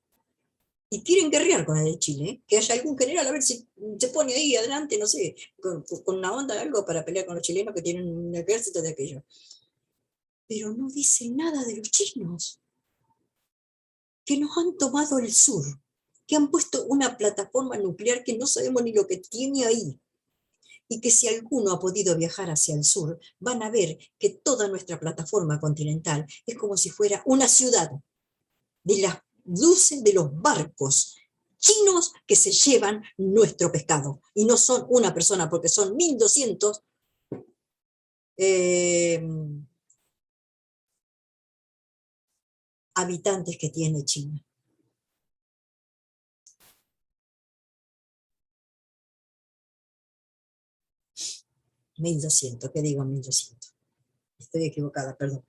Y quieren guerrear con el de Chile, ¿eh? Que haya algún general a ver si se pone ahí adelante, no sé, con una onda, algo para pelear con los chilenos que tienen un ejército de aquello. Pero no dice nada de los chinos, que nos han tomado el sur, que han puesto una plataforma nuclear que no sabemos ni lo que tiene ahí, y que si alguno ha podido viajar hacia el sur, van a ver que toda nuestra plataforma continental es como si fuera una ciudad de las luces de los barcos chinos que se llevan nuestro pescado. Y no son una persona, porque son 1.200 habitantes que tiene China. 1.200, ¿qué digo 1.200? Estoy equivocada, perdón.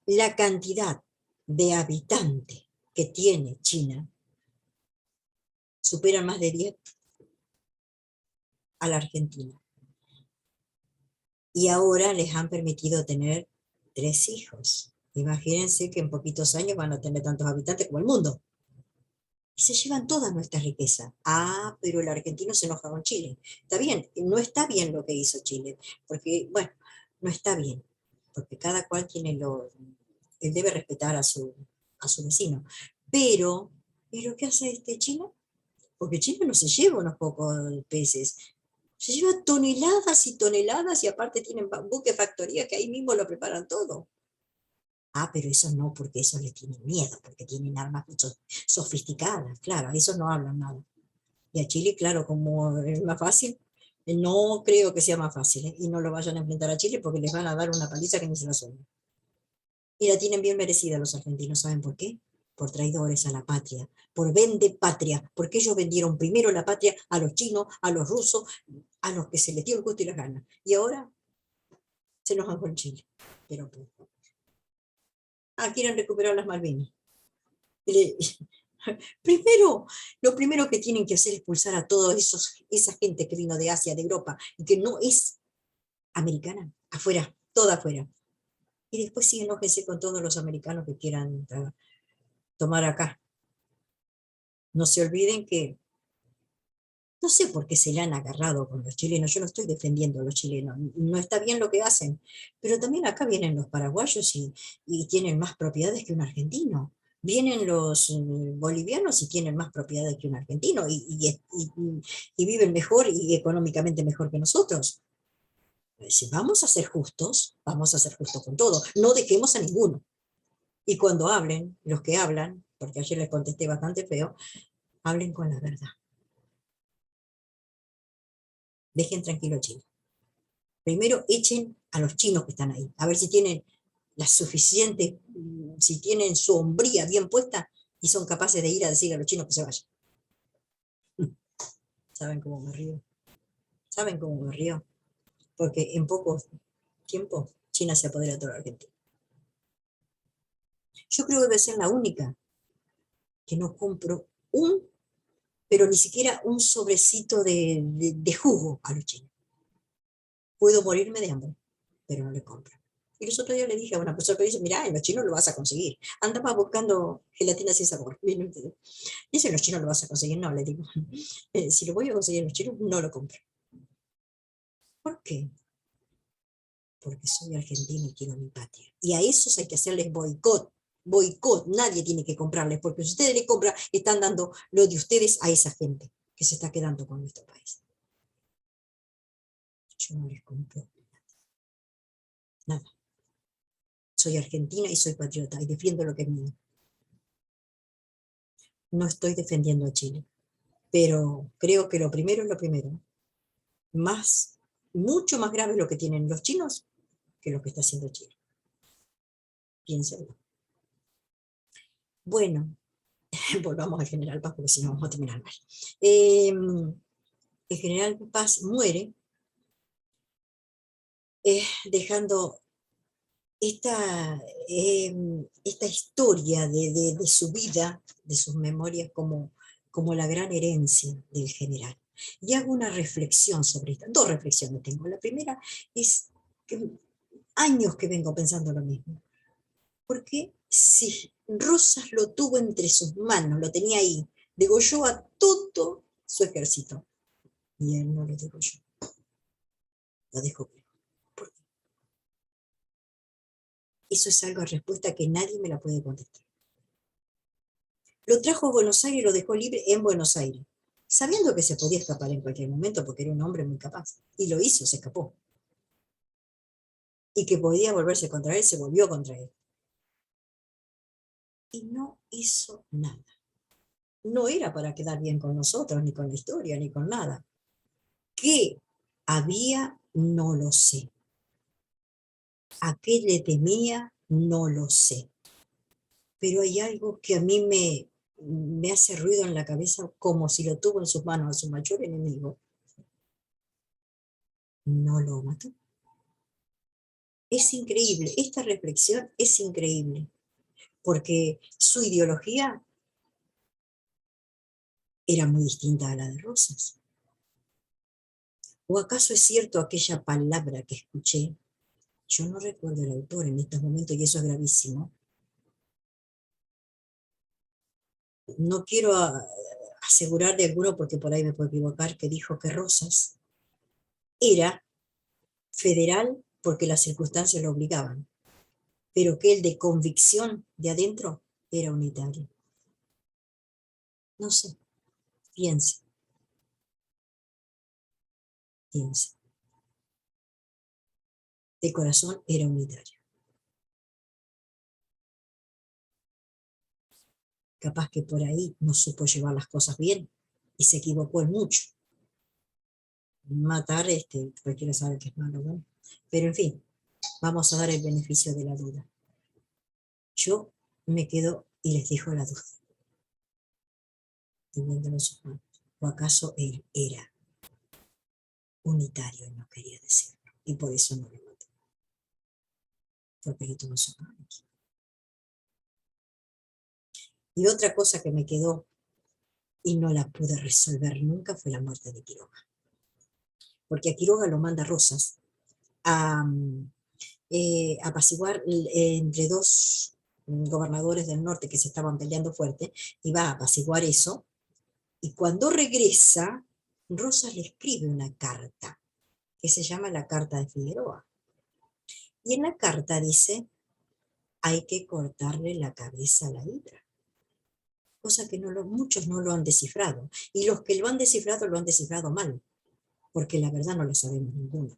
La cantidad de habitantes que tiene China supera más de 10 a la Argentina. Y ahora les han permitido tener 3 hijos. Imagínense que en poquitos años van a tener tantos habitantes como el mundo. Y se llevan toda nuestra riqueza. Ah, pero el argentino se enoja con Chile. Está bien, no está bien lo que hizo Chile, porque, bueno, no está bien, porque cada cual tiene él debe respetar a su vecino. Pero, ¿y lo que hace este China? Porque China no se lleva unos pocos peces, se lleva toneladas y toneladas y aparte tienen buque factoría que ahí mismo lo preparan todo. Ah, pero eso no, porque eso le tienen miedo, porque tienen armas mucho sofisticadas, claro, a eso no hablan nada. Y a Chile, claro, como es más fácil, no creo que sea más fácil, ¿eh? Y no lo vayan a enfrentar a Chile porque les van a dar una paliza que ni se la sueñan. Y la tienen bien merecida los argentinos, ¿saben por qué? Por traidores a la patria, por vende patria, porque ellos vendieron primero la patria a los chinos, a los rusos, a los que se les dio el gusto y las ganas. Y ahora se enojan con Chile. Pero, quieren recuperar las Malvinas. Primero, lo primero que tienen que hacer es expulsar a toda esa gente que vino de Asia, de Europa, y que no es americana, afuera, toda afuera. Y después sí enójense con todos los americanos que quieran tomar acá. No se olviden que, no sé por qué se le han agarrado con los chilenos, yo no estoy defendiendo a los chilenos, no está bien lo que hacen, pero también acá vienen los paraguayos y tienen más propiedades que un argentino. Vienen los bolivianos y tienen más propiedades que un argentino y viven mejor y económicamente mejor que nosotros. Si vamos a ser justos con todo, no dejemos a ninguno. Y cuando hablen, los que hablan, porque ayer les contesté bastante feo, hablen con la verdad. Dejen tranquilo a Chile. Primero echen a los chinos que están ahí, a ver si tienen la suficiente, si tienen su hombría bien puesta y son capaces de ir a decir a los chinos que se vayan. ¿Saben cómo me río? ¿Saben cómo me río? Porque en poco tiempo China se apodera de toda la Argentina. Yo creo que debe ser la única que no compro pero ni siquiera un sobrecito de jugo a los chinos. Puedo morirme de hambre, pero no le compro. Y los otros días le dije a una persona que dice, mira, en los chinos lo vas a conseguir. Andaba buscando gelatina sin sabor. Dice, en los chinos lo vas a conseguir. No, le digo, si lo voy a conseguir en los chinos, no lo compro. ¿Por qué? Porque soy argentina y quiero mi patria. Y a esos hay que hacerles boicot. Boicot, nadie tiene que comprarles, porque si ustedes le compran, están dando lo de ustedes a esa gente que se está quedando con nuestro país. Yo no les compro nada. Soy argentina y soy patriota y defiendo lo que es mío. No estoy defendiendo a Chile, pero creo que lo primero es lo primero. Mucho más grave es lo que tienen los chinos que lo que está haciendo Chile. Piénsenlo. Bueno, volvamos al general Paz porque si no vamos a terminar mal. El general Paz muere dejando esta historia de su vida, de sus memorias, como la gran herencia del general. Y hago una reflexión sobre esto. Dos reflexiones tengo. La primera es que años que vengo pensando lo mismo. Porque si Rosas lo tuvo entre sus manos, lo tenía ahí, degolló a todo su ejército. Y él no lo degolló. Lo dejó vivo. ¿Por qué? Eso es algo, respuesta que nadie me la puede contestar. Lo trajo a Buenos Aires y lo dejó libre en Buenos Aires, sabiendo que se podía escapar en cualquier momento porque era un hombre muy capaz. Y lo hizo, se escapó. Y que podía volverse contra él, se volvió contra él. Y no hizo nada. No era para quedar bien con nosotros, ni con la historia, ni con nada. ¿Qué había? No lo sé. ¿A qué le temía? No lo sé. Pero hay algo que a mí me hace ruido en la cabeza, como si lo tuvo en sus manos a su mayor enemigo. No lo mató. Es increíble, esta reflexión es increíble, porque su ideología era muy distinta a la de Rosas. ¿O acaso es cierto aquella palabra que escuché? Yo no recuerdo el autor en estos momentos y eso es gravísimo. No quiero asegurar de alguno, porque por ahí me puedo equivocar, que dijo que Rosas era federal porque las circunstancias lo obligaban, pero que él de convicción de adentro era unitario. No sé, piense, piense. De corazón era unitario. Capaz que por ahí no supo llevar las cosas bien y se equivocó en mucho. Matar, cualquiera sabe que es malo, ¿no? Pero en fin, vamos a dar el beneficio de la duda. Yo me quedo y les dejo la duda, teniéndolo en sus manos. ¿O acaso él era unitario y no quería decirlo? Y por eso no lo mató. Porque lo tuvo en sus manos. Y otra cosa que me quedó y no la pude resolver nunca fue la muerte de Quiroga. Porque a Quiroga lo manda Rosas a apaciguar entre dos gobernadores del norte que se estaban peleando fuerte, y va a apaciguar eso, y cuando regresa, Rosas le escribe una carta, que se llama la Carta de Figueroa. Y en la carta dice, hay que cortarle la cabeza a la hidra. Cosa que muchos no lo han descifrado. Y los que lo han descifrado mal, porque la verdad no lo sabemos ninguno.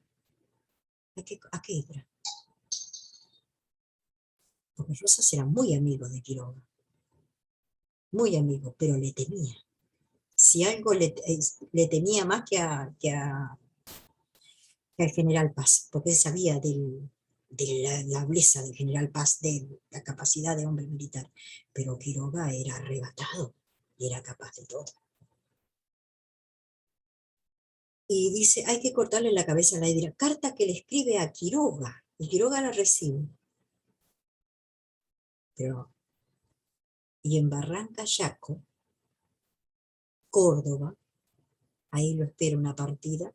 ¿A qué hidra? Porque Rosas era muy amigo de Quiroga. Muy amigo, pero le temía. Si algo le temía más que al general Paz, porque él sabía de la nobleza del general Paz, de la capacidad de hombre militar, pero Quiroga era arrebatado y era capaz de todo. Y dice, hay que cortarle la cabeza a la hidra. Carta que le escribe a Quiroga, y Quiroga la recibe. Pero, y en Barranca Yaco, Córdoba, ahí lo espera una partida,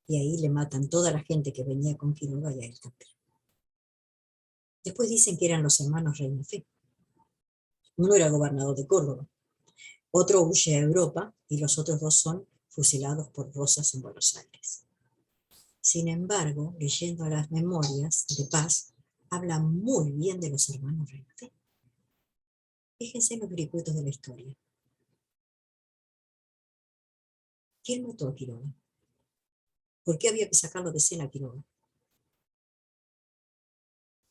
y ahí le matan toda la gente que venía con Quiroga y a él también. Después dicen que eran los hermanos Reynofe. Uno era gobernador de Córdoba, otro huye a Europa y los otros dos son fusilados por Rosas en Buenos Aires. Sin embargo, leyendo las memorias de Paz, habla muy bien de los hermanos Reynofe. Fíjense en los vericuetos de la historia. ¿Quién mató a Quiroga? ¿Por qué había que sacarlo de escena a Quiroga?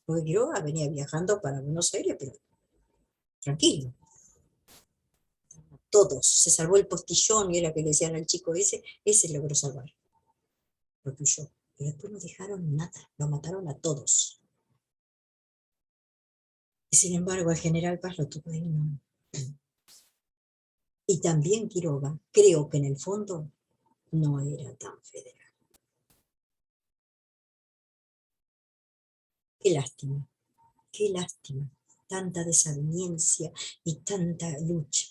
Porque Quiroga venía viajando para Buenos Aires, pero tranquilo. Todos. Se salvó el postillón y era que le decían al chico ese logró salvar. Lo huyó. Pero después no dejaron nada, lo mataron a todos. Y sin embargo, el general Paz lo tuvo ahí. No. Y también Quiroga, creo que en el fondo no era tan federal. Qué lástima, qué lástima. Tanta desaveniencia y tanta lucha.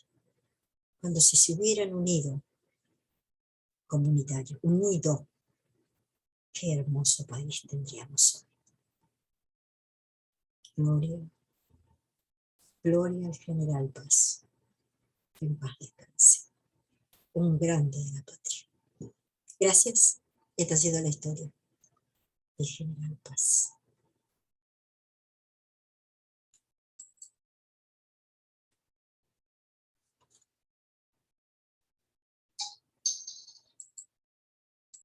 Cuando si se hubieran unido comunitario, unido. Qué hermoso país tendríamos hoy. Gloria, gloria al general Paz. Que en paz descanse. Un grande de la patria. Gracias. Esta ha sido la historia del general Paz.